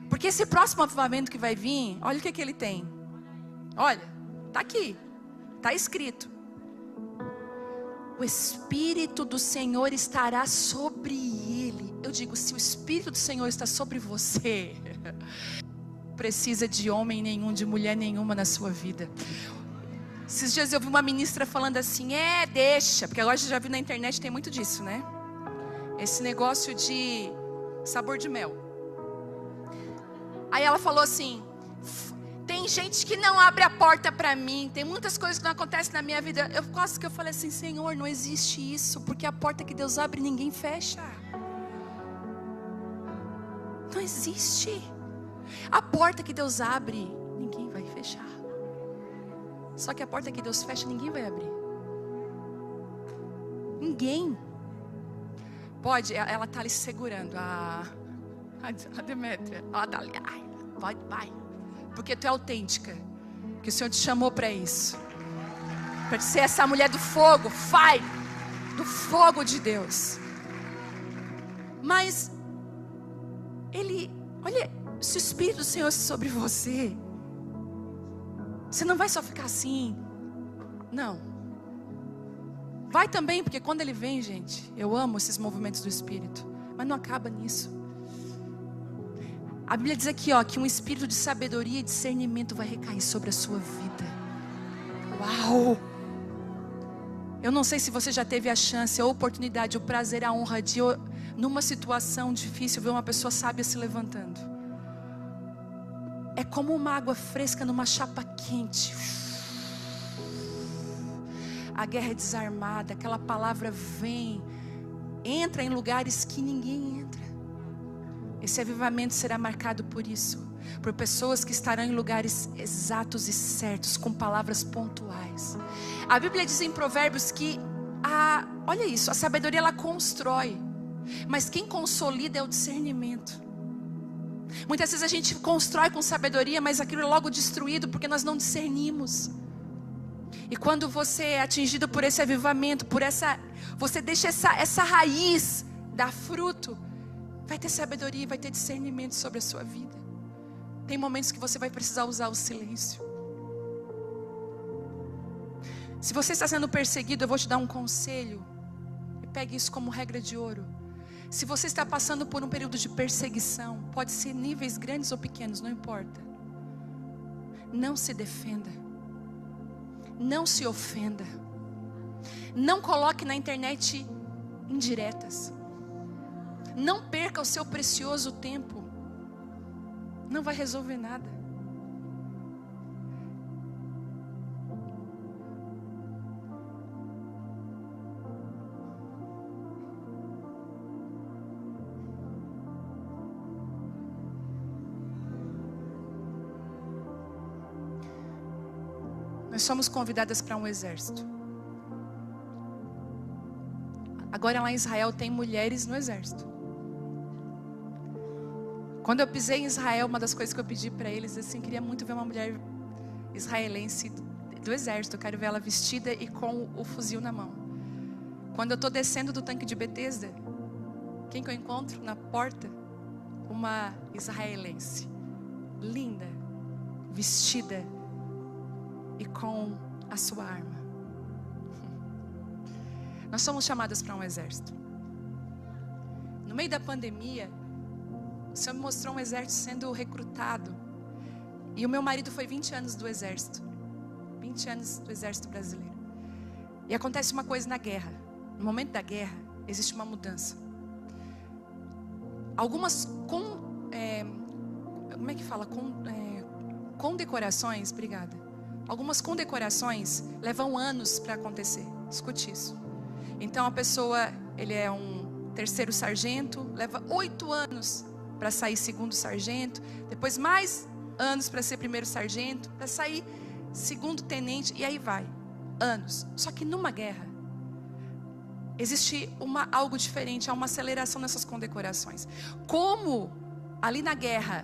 Porque esse próximo avivamento que vai vir, olha o que ele tem. Olha, está aqui, está escrito. O Espírito do Senhor estará sobre ele. Eu digo, se o Espírito do Senhor está sobre você, precisa de homem nenhum, de mulher nenhuma na sua vida. Esses dias eu vi uma ministra falando assim, deixa, porque agora você já viu na internet, tem muito disso, né? Esse negócio de sabor de mel. Aí ela falou assim, Tem gente que não abre a porta para mim. Tem muitas coisas que não acontecem na minha vida. Eu quase que eu falei assim, Senhor, não existe isso, porque a porta que Deus abre, ninguém fecha. Não existe. A porta que Deus abre, ninguém vai fechar. Só que a porta que Deus fecha, ninguém vai abrir. Ninguém. Pode, ela está ali segurando. A Demétria, ela está ali. Ai, vai. Porque tu é autêntica. Porque o Senhor te chamou para isso. Para ser essa mulher do fogo. Fire. Do fogo de Deus. Mas olha, se o Espírito do Senhor é sobre você, você não vai só ficar assim. Não. Vai também, porque quando Ele vem, gente, eu amo esses movimentos do Espírito. Mas não acaba nisso. A Bíblia diz aqui, que um espírito de sabedoria e discernimento vai recair sobre a sua vida. Uau! Eu não sei se você já teve a chance, a oportunidade, o prazer, a honra de, numa situação difícil, ver uma pessoa sábia se levantando. É como uma água fresca numa chapa quente. A guerra é desarmada, aquela palavra vem, entra em lugares que ninguém entra. Esse avivamento será marcado por isso, por pessoas que estarão em lugares exatos e certos, com palavras pontuais. A Bíblia diz em Provérbios que olha isso, a sabedoria ela constrói, mas quem consolida é o discernimento. Muitas vezes a gente constrói com sabedoria, mas aquilo é logo destruído porque nós não discernimos. E quando você é atingido por esse avivamento, você deixa essa raiz dar fruto, vai ter sabedoria, vai ter discernimento sobre a sua vida. Tem momentos que você vai precisar usar o silêncio. Se você está sendo perseguido, eu vou te dar um conselho. E pegue isso como regra de ouro. Se você está passando por um período de perseguição, pode ser níveis grandes ou pequenos, não importa. Não se defenda. Não se ofenda. Não coloque na internet indiretas. Não perca o seu precioso tempo. Não vai resolver nada. Nós somos convidadas para um exército. Agora lá em Israel tem mulheres no exército. Quando eu pisei em Israel, uma das coisas que eu pedi para eles, assim, queria muito ver uma mulher israelense do exército. Eu quero ver ela vestida e com o fuzil na mão. Quando eu estou descendo do tanque de Betesda, quem que eu encontro na porta? Uma israelense, linda, vestida e com a sua arma. Nós somos chamadas para um exército. No meio da pandemia, o Senhor me mostrou um exército sendo recrutado. E o meu marido foi 20 anos do exército. 20 anos do exército brasileiro. E acontece uma coisa na guerra. No momento da guerra, existe uma mudança. Algumas condecorações, obrigada. Algumas condecorações levam anos para acontecer. Escute isso. Então a pessoa, ele é um terceiro sargento, leva 8 anos para sair segundo sargento, depois mais anos para ser primeiro sargento, para sair segundo tenente, e aí vai, anos. Só que numa guerra, existe algo diferente, há uma aceleração nessas condecorações. Como ali na guerra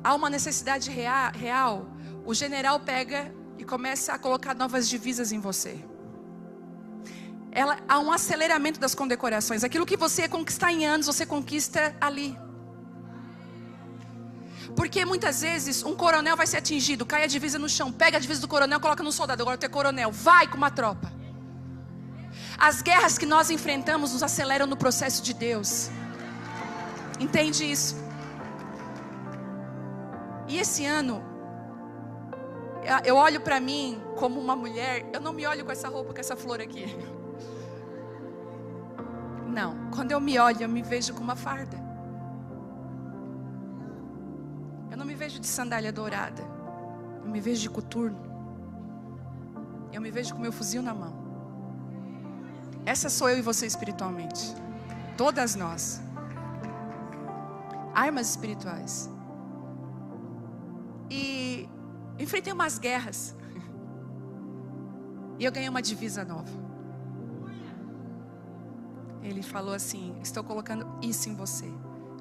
há uma necessidade real, o general pega e começa a colocar novas divisas em você. Há um aceleramento das condecorações. Aquilo que você ia conquistar em anos, você conquista ali. Porque muitas vezes um coronel vai ser atingido, cai a divisa no chão, pega a divisa do coronel, coloca no soldado. Agora tu é coronel, vai com uma tropa. As guerras que nós enfrentamos nos aceleram no processo de Deus. Entende isso? E esse ano, eu olho para mim como uma mulher. Eu não me olho com essa roupa, com essa flor aqui. Não, quando eu me olho, eu me vejo com uma farda. Eu não me vejo de sandália dourada. Eu me vejo de coturno. Eu me vejo com meu fuzil na mão. Essa sou eu e você espiritualmente. Todas nós. Armas espirituais. E enfrentei umas guerras. E eu ganhei uma divisa nova. Ele falou assim: estou colocando isso em você.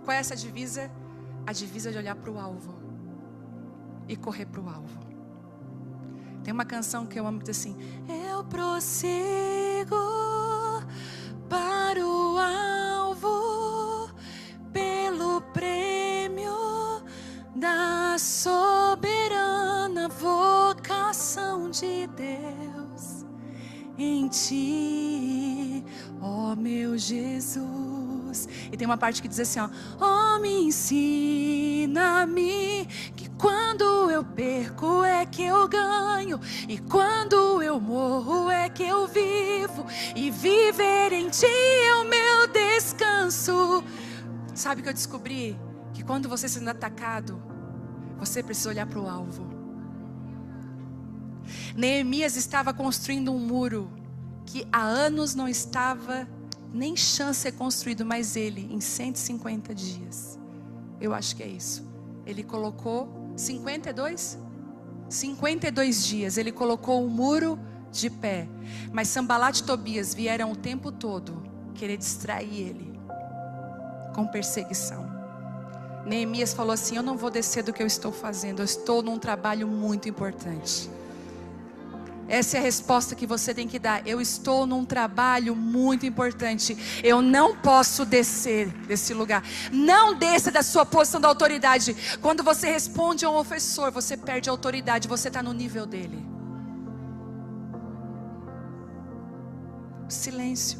Qual é essa divisa? A divisa de olhar para o alvo e correr para o alvo. Tem uma canção que eu amo que diz assim: eu prossigo para o alvo pelo prêmio da soberana vocação de Deus em ti, ó meu Jesus. E tem uma parte que diz assim, ó: oh, me ensina-me que quando eu perco é que eu ganho, e quando eu morro é que eu vivo, e viver em ti é o meu descanso. Sabe o que eu descobri? Que quando você sendo atacado, você precisa olhar para o alvo. Neemias estava construindo um muro que há anos não estava nem chance de ser construído, mas ele, em 150 dias, eu acho que é isso, ele colocou 52 dias, ele colocou o muro de pé. Mas Sambalat e Tobias vieram o tempo todo querer distrair ele com perseguição. Neemias falou assim: eu não vou descer do que eu estou fazendo, eu estou num trabalho muito importante. Essa é a resposta que você tem que dar. Eu estou num trabalho muito importante. Eu não posso descer desse lugar. Não desça da sua posição de autoridade. Quando você responde a um ofensor, você perde a autoridade. Você está no nível dele. Silêncio.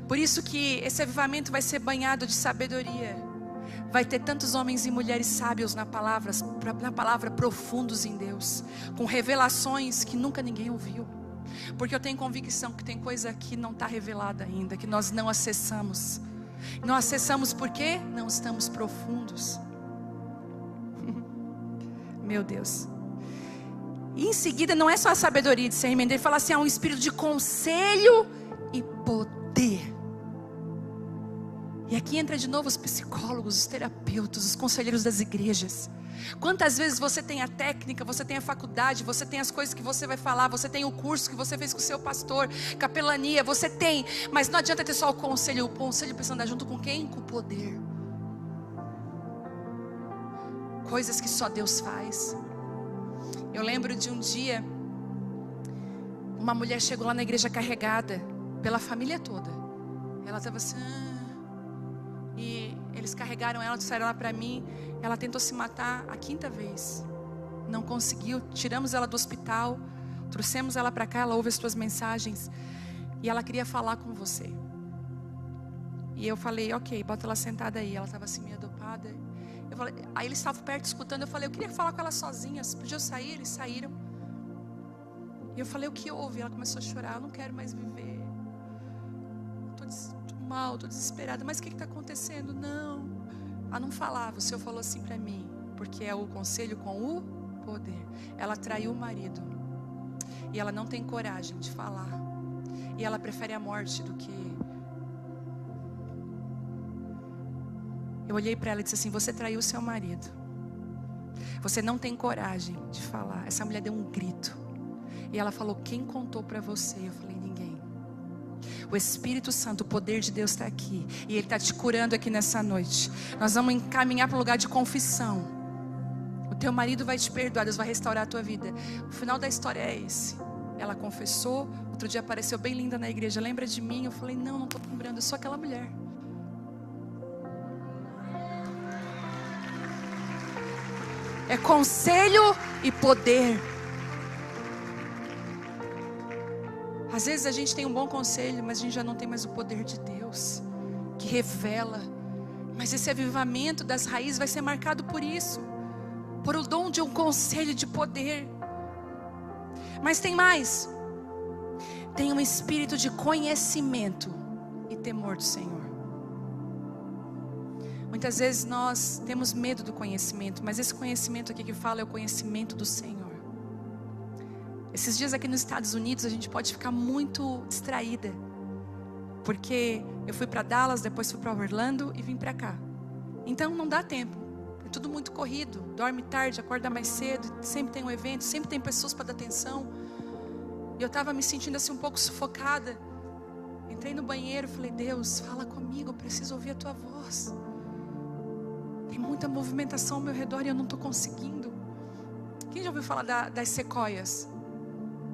Por isso que esse avivamento vai ser banhado de sabedoria. Vai ter tantos homens e mulheres sábios na palavra profundos em Deus, com revelações que nunca ninguém ouviu. Porque eu tenho convicção que tem coisa que não está revelada ainda, que nós não acessamos. Não acessamos porque não estamos profundos. Meu Deus. E em seguida não é só a sabedoria de ser remendo, ele fala assim: há um espírito de conselho e poder. E aqui entra de novo os psicólogos, os terapeutas, os conselheiros das igrejas. Quantas vezes você tem a técnica, você tem a faculdade, você tem as coisas que você vai falar, você tem o curso que você fez com o seu pastor, capelania, você tem, mas não adianta ter só o conselho precisa andar junto com quem? Com o poder. Coisas que só Deus faz. Eu lembro de um dia, uma mulher chegou lá na igreja carregada pela família toda. Ela estava assim, e eles carregaram ela, disseram lá para mim. Ela tentou se matar a 5ª vez, não conseguiu. Tiramos ela do hospital, trouxemos ela para cá. Ela ouve as tuas mensagens e ela queria falar com você. E eu falei: ok, bota ela sentada aí. Ela estava assim meio dopada. Eu falei, aí eles estavam perto escutando. Eu falei: eu queria falar com ela sozinha, podia sair? Eles saíram. E eu falei: o que houve? Ela começou a chorar: eu não quero mais viver, estou mal, estou desesperada. Mas o que está acontecendo? Não. Ela não falava. O Senhor falou assim para mim, porque é o conselho com o poder. Ela traiu o marido e ela não tem coragem de falar, e ela prefere a morte do que... Eu olhei para ela e disse assim: você traiu o seu marido, você não tem coragem de falar. Essa mulher deu um grito e ela falou: quem contou para você? Eu falei: ninguém. O Espírito Santo, o poder de Deus está aqui, e Ele está te curando aqui nessa noite. Nós vamos encaminhar para o lugar de confissão. O teu marido vai te perdoar, Deus vai restaurar a tua vida. O final da história é esse. Ela confessou, outro dia apareceu bem linda na igreja: lembra de mim? Eu falei: não estou lembrando, eu sou aquela mulher. É conselho e poder. Às vezes a gente tem um bom conselho, mas a gente já não tem mais o poder de Deus, que revela. Mas esse avivamento das raízes vai ser marcado por isso, por o dom de um conselho de poder. Mas tem mais. Tem um espírito de conhecimento e temor do Senhor. Muitas vezes nós temos medo do conhecimento, mas esse conhecimento aqui que fala é o conhecimento do Senhor. Esses dias aqui nos Estados Unidos a gente pode ficar muito distraída, porque eu fui para Dallas, depois fui para Orlando e vim para cá. Então não dá tempo, é tudo muito corrido, dorme tarde, acorda mais cedo, sempre tem um evento, sempre tem pessoas para dar atenção. E eu estava me sentindo assim um pouco sufocada. Entrei no banheiro e falei: Deus, fala comigo, eu preciso ouvir a tua voz. Tem muita movimentação ao meu redor e eu não estou conseguindo. Quem já ouviu falar das sequoias?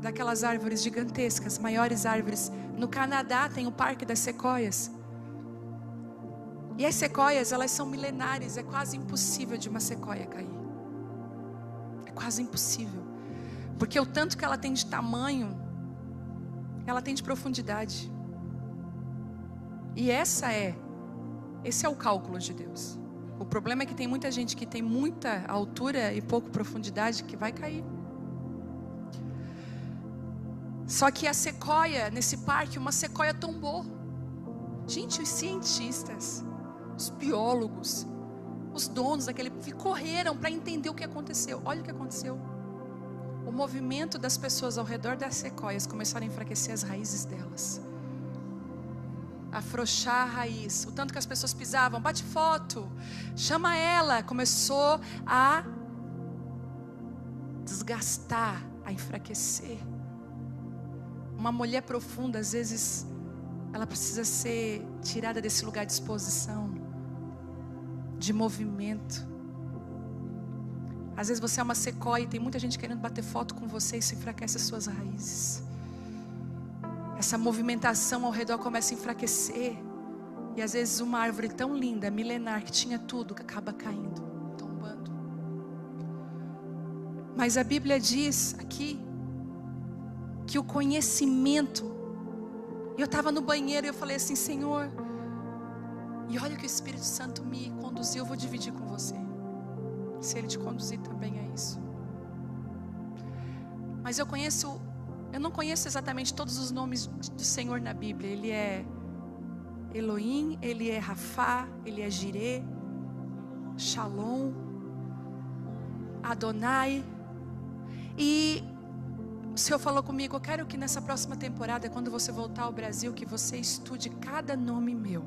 Daquelas árvores gigantescas, maiores árvores. No Canadá tem o Parque das Sequoias. E as sequoias, elas são milenares. É quase impossível de uma sequoia cair. É quase impossível. Porque o tanto que ela tem de tamanho, ela tem de profundidade. E esse é o cálculo de Deus. O problema é que tem muita gente que tem muita altura e pouca profundidade que vai cair. Só que a sequoia, nesse parque, uma sequoia tombou. Gente, os cientistas, os biólogos, os donos daquele correram para entender o que aconteceu. Olha o que aconteceu. O movimento das pessoas ao redor das sequoias começaram a enfraquecer as raízes delas. Afrouxar a raiz. O tanto que as pessoas pisavam, bate foto, chama ela. Começou a desgastar, a enfraquecer. Uma mulher profunda, às vezes, ela precisa ser tirada desse lugar de exposição, de movimento. Às vezes você é uma sequoia e tem muita gente querendo bater foto com você, e isso enfraquece as suas raízes. Essa movimentação ao redor começa a enfraquecer. E às vezes uma árvore tão linda, milenar, que tinha tudo, que acaba caindo, tombando. Mas a Bíblia diz aqui que o conhecimento, eu estava no banheiro e eu falei assim: Senhor, e olha que o Espírito Santo me conduziu, eu vou dividir com você, se Ele te conduzir também a isso. Mas eu não conheço exatamente todos os nomes do Senhor na Bíblia. Ele é Elohim, Ele é Rafá, Ele é Jireh, Shalom, Adonai. E o Senhor falou comigo: eu quero que nessa próxima temporada, quando você voltar ao Brasil, que você estude cada nome meu.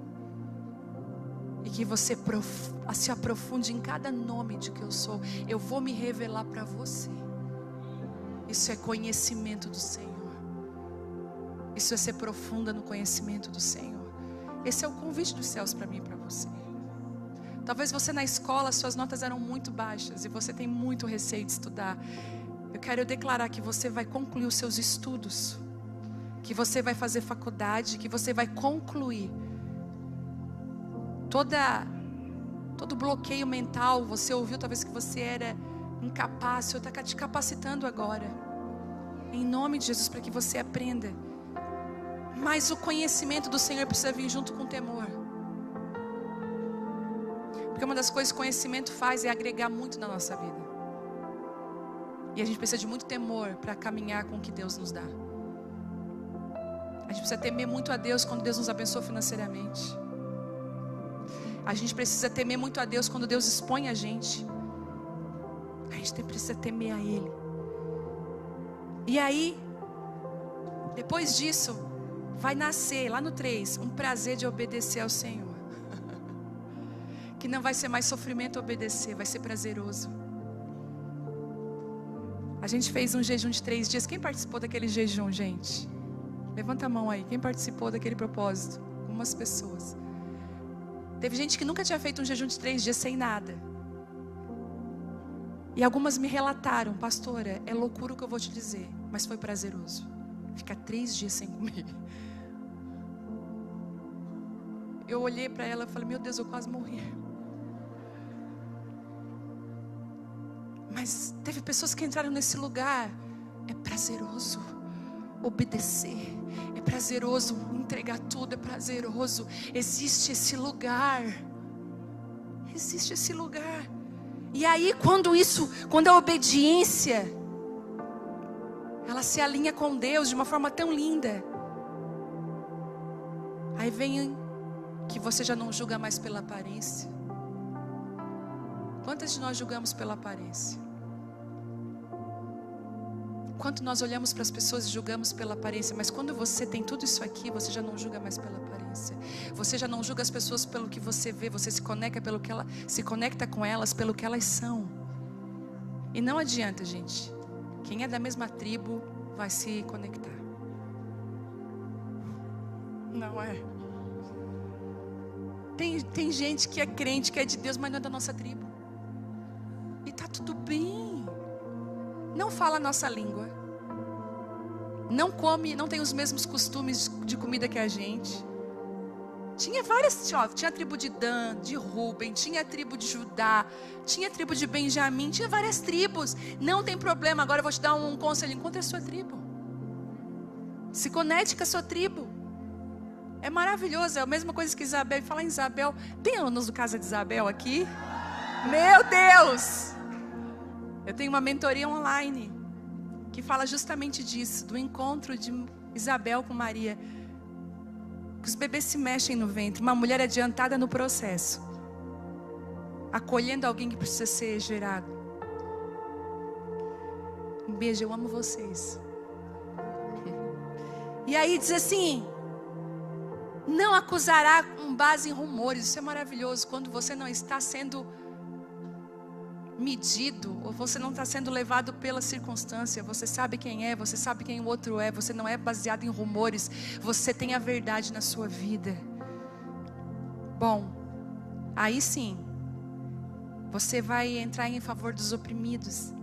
E que você se aprofunde em cada nome de que eu sou. Eu vou me revelar para você. Isso é conhecimento do Senhor. Isso é ser profunda no conhecimento do Senhor. Esse é o convite dos céus para mim e para você. Talvez você na escola, suas notas eram muito baixas e você tem muito receio de estudar. Eu quero declarar que você vai concluir os seus estudos, que você vai fazer faculdade, que você vai concluir. Todo bloqueio mental, você ouviu talvez que você era incapaz, o Senhor está te capacitando agora, em nome de Jesus, para que você aprenda. Mas o conhecimento do Senhor precisa vir junto com o temor. Porque uma das coisas que o conhecimento faz é agregar muito na nossa vida. E a gente precisa de muito temor para caminhar com o que Deus nos dá. A gente precisa temer muito a Deus quando Deus nos abençoa financeiramente. A gente precisa temer muito a Deus quando Deus expõe a gente. A gente precisa temer a Ele. E aí, depois disso, vai nascer, lá no 3, um prazer de obedecer ao Senhor. Que não vai ser mais sofrimento obedecer, vai ser prazeroso. A gente fez um jejum de 3 dias. Quem participou daquele jejum, gente? Levanta a mão aí. Quem participou daquele propósito? Algumas pessoas. Teve gente que nunca tinha feito um jejum de 3 dias sem nada. E algumas me relataram: pastora, é loucura o que eu vou te dizer, mas foi prazeroso. Ficar 3 dias sem comer. Eu olhei para ela e falei: meu Deus, eu quase morri. Mas teve pessoas que entraram nesse lugar. É prazeroso obedecer, é prazeroso entregar tudo, é prazeroso. Existe esse lugar. Existe esse lugar. E aí quando a obediência, ela se alinha com Deus de uma forma tão linda, aí vem que você já não julga mais pela aparência. Quantas de nós julgamos pela aparência? Quanto nós olhamos para as pessoas e julgamos pela aparência, mas quando você tem tudo isso aqui, você já não julga mais pela aparência. Você já não julga as pessoas pelo que você vê, você se conecta com elas pelo que elas são. E não adianta, gente. Quem é da mesma tribo vai se conectar. Não é. Tem gente que é crente, que é de Deus, mas não é da nossa tribo. E tá tudo bem. Não fala a nossa língua. Não come, não tem os mesmos costumes de comida que a gente. Tinha várias, tinha a tribo de Dan, de Ruben, tinha a tribo de Judá, tinha a tribo de Benjamim, tinha várias tribos. Não tem problema, agora eu vou te dar um conselho, encontre a sua tribo. Se conecte com a sua tribo. É maravilhoso, é a mesma coisa que Isabel. Falar em Isabel, tem alunos do Casa de Isabel aqui? Meu Deus! Eu tenho uma mentoria online que fala justamente disso, do encontro de Isabel com Maria. Que os bebês se mexem no ventre, uma mulher adiantada no processo, acolhendo alguém que precisa ser gerado. Um beijo, eu amo vocês. E aí diz assim: não acusará com base em rumores. Isso é maravilhoso, quando você não está sendo medido, ou você não está sendo levado pela circunstância. Você sabe quem é, você sabe quem o outro é. Você não é baseado em rumores, você tem a verdade na sua vida. Bom, aí sim você vai entrar em favor dos oprimidos.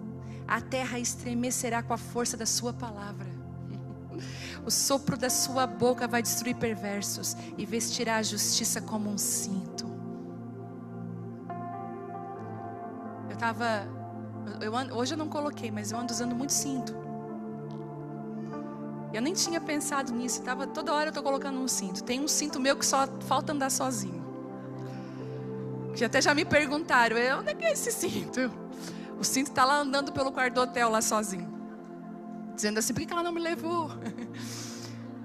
A terra estremecerá com a força da sua palavra. O sopro da sua boca vai destruir perversos e vestirá a justiça como um cinto. Hoje eu não coloquei, mas eu ando usando muito cinto. Eu nem tinha pensado nisso. Toda hora eu estou colocando um cinto. Tem um cinto meu que só falta andar sozinho. Que até já me perguntaram: onde é que é esse cinto? O cinto está lá andando pelo quarto do hotel lá sozinho, dizendo assim: por que ela não me levou?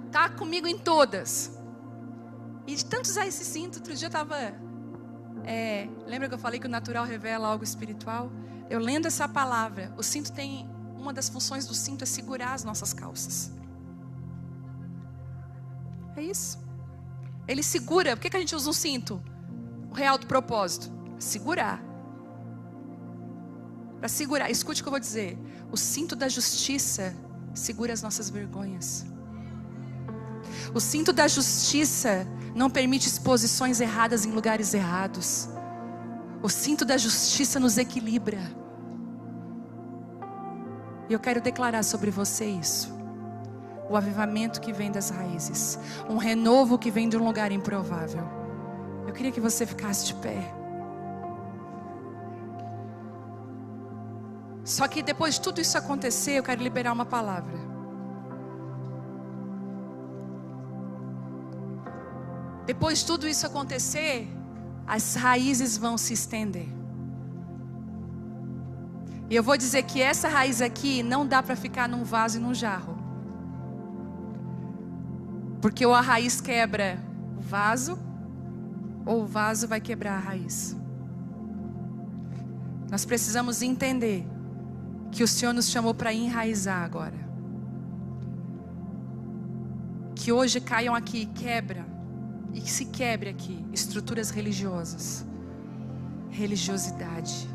Está comigo em todas. E de tanto usar esse cinto, outro dia eu estava... lembra que eu falei que o natural revela algo espiritual? Eu lendo essa palavra, o cinto tem... Uma das funções do cinto é segurar as nossas calças. É isso. Ele segura. Por que a gente usa um cinto? O real do propósito: segurar. Para segurar, escute o que eu vou dizer. O cinto da justiça segura as nossas vergonhas. O cinto da justiça não permite exposições erradas em lugares errados. O cinto da justiça nos equilibra. E eu quero declarar sobre você isso. O avivamento que vem das raízes. Um renovo que vem de um lugar improvável. Eu queria que você ficasse de pé. Só que depois de tudo isso acontecer, eu quero liberar uma palavra. Depois de tudo isso acontecer, as raízes vão se estender. E eu vou dizer que essa raiz aqui não dá para ficar num vaso e num jarro. Porque ou a raiz quebra o vaso, ou o vaso vai quebrar a raiz. Nós precisamos entender que o Senhor nos chamou para enraizar agora. Que hoje caiam aqui, quebra. E que se quebre aqui estruturas religiosas, religiosidade,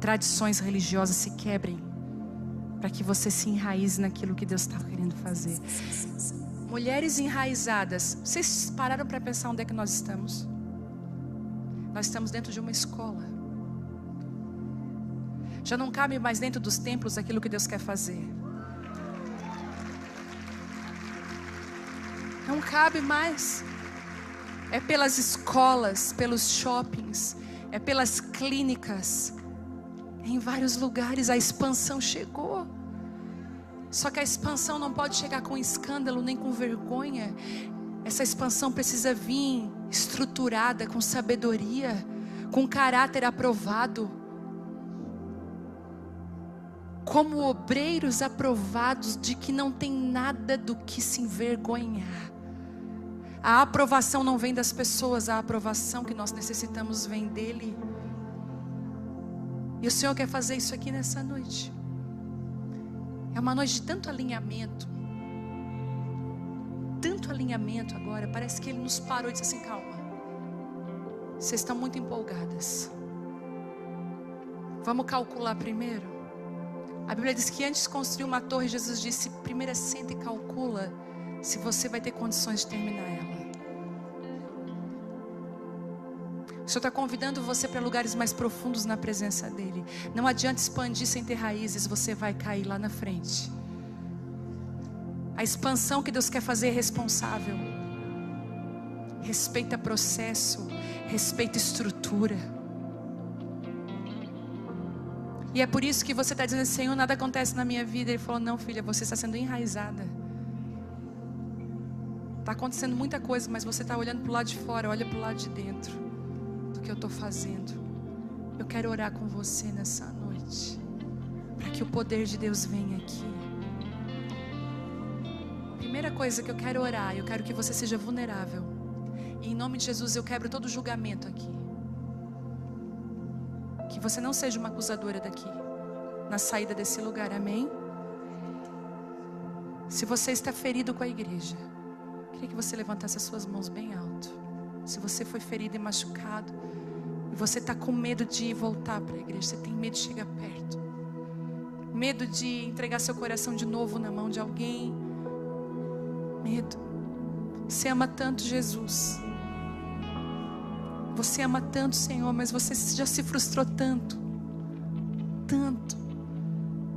tradições religiosas se quebrem, para que você se enraize naquilo que Deus está querendo fazer. Mulheres enraizadas, vocês pararam para pensar onde é que nós estamos? Nós estamos dentro de uma escola. Já não cabe mais dentro dos templos aquilo que Deus quer fazer. Não cabe mais. É pelas escolas, pelos shoppings, é pelas clínicas. Em vários lugares a expansão chegou. Só que a expansão não pode chegar com escândalo nem com vergonha. Essa expansão precisa vir estruturada, com sabedoria, com caráter aprovado, como obreiros aprovados, de que não tem nada do que se envergonhar. A aprovação não vem das pessoas, a aprovação que nós necessitamos vem dele E o Senhor quer fazer isso aqui nessa noite. É uma noite de tanto alinhamento. Tanto alinhamento agora. Parece que Ele nos parou e disse assim: calma, vocês estão muito empolgadas. Vamos calcular primeiro. A Bíblia diz que antes de construir uma torre, Jesus disse: primeiro senta e calcula se você vai ter condições de terminar ela. O Senhor está convidando você para lugares mais profundos na presença dEle. Não adianta expandir sem ter raízes, você vai cair lá na frente. A expansão que Deus quer fazer é responsável. Respeita processo, respeita estrutura. E é por isso que você está dizendo: Senhor, nada acontece na minha vida. Ele falou: não, filha, você está sendo enraizada. Está acontecendo muita coisa, mas você está olhando para o lado de fora. Olha para o lado de dentro do que eu estou fazendo. Eu quero orar com você nessa noite, para que o poder de Deus venha aqui. Primeira coisa que eu quero orar, eu quero que você seja vulnerável. E em nome de Jesus eu quebro todo julgamento aqui. Que você não seja uma acusadora daqui, na saída desse lugar, amém? Se você está ferido com a igreja, queria que você levantasse as suas mãos bem alto. Se você foi ferido e machucado, e você está com medo de voltar para a igreja, você tem medo de chegar perto, medo de entregar seu coração de novo na mão de alguém, medo. Você ama tanto Jesus, você ama tanto o Senhor, mas você já se frustrou tanto,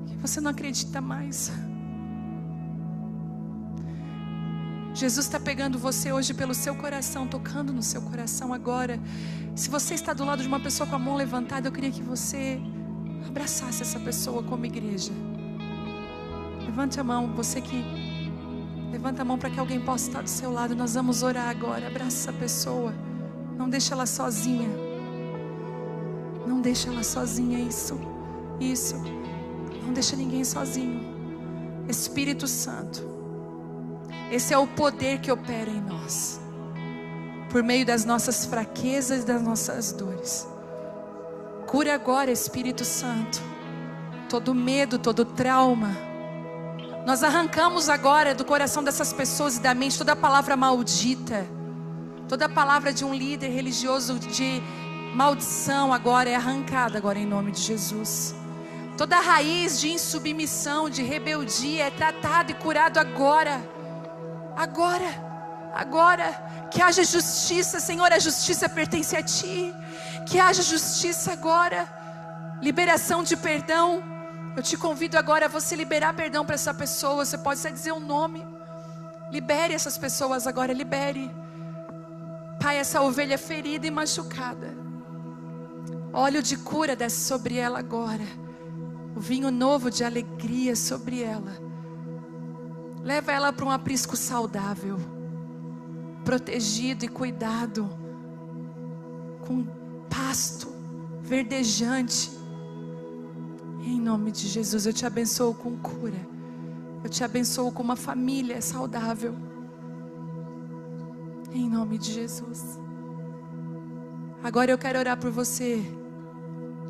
que você não acredita mais. Jesus está pegando você hoje pelo seu coração, tocando no seu coração agora. Se você está do lado de uma pessoa com a mão levantada, eu queria que você abraçasse essa pessoa como igreja. Levante a mão, você que levanta a mão para que alguém possa estar do seu lado. Nós vamos orar agora. Abraça essa pessoa. Não deixa ela sozinha. Não deixa ela sozinha. Isso. Não deixa ninguém sozinho. Espírito Santo, esse é o poder que opera em nós, por meio das nossas fraquezas e das nossas dores. Cura agora, Espírito Santo, todo medo, todo trauma. Nós arrancamos agora do coração dessas pessoas e da mente toda palavra maldita, toda palavra de um líder religioso de maldição agora é arrancada agora em nome de Jesus. Toda raiz de insubmissão, de rebeldia é tratada e curado agora. Que haja justiça, Senhor, a justiça pertence a Ti. Que haja justiça agora, liberação de perdão. Eu te convido agora a você liberar perdão para essa pessoa. Você pode só dizer o nome. Libere essas pessoas agora, libere. Pai, essa ovelha ferida e machucada, óleo de cura desce sobre ela agora. O vinho novo de alegria sobre ela. Leva ela para um aprisco saudável, protegido e cuidado, com pasto verdejante. Em nome de Jesus, eu te abençoo com cura. Eu te abençoo com uma família saudável. Em nome de Jesus. Agora eu quero orar por você,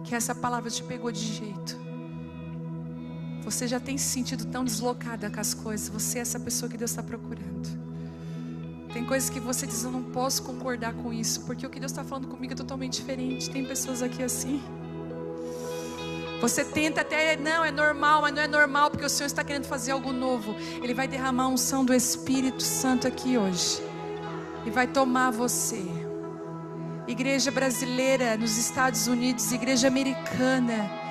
que essa palavra te pegou de jeito. Você já tem se sentido tão deslocada com as coisas. Você é essa pessoa que Deus está procurando. Tem coisas que você diz: eu não posso concordar com isso, porque o que Deus está falando comigo é totalmente diferente. Tem pessoas aqui assim. Você tenta até, não, é normal, mas não é normal, porque o Senhor está querendo fazer algo novo. Ele vai derramar a unção do Espírito Santo aqui hoje, e vai tomar você. Igreja brasileira nos Estados Unidos, igreja americana,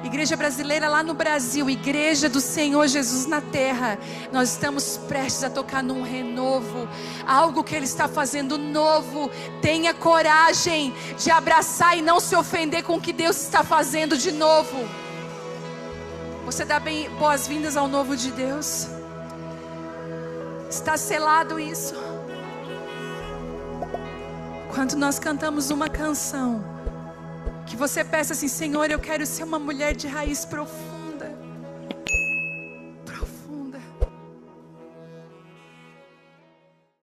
igreja brasileira lá no Brasil, igreja do Senhor Jesus na terra. Nós estamos prestes a tocar num renovo, algo que Ele está fazendo novo. Tenha coragem de abraçar e não se ofender com o que Deus está fazendo de novo. Você dá boas-vindas ao novo de Deus. Está selado isso. Quando nós cantamos uma canção, que você peça assim: Senhor, eu quero ser uma mulher de raiz profunda.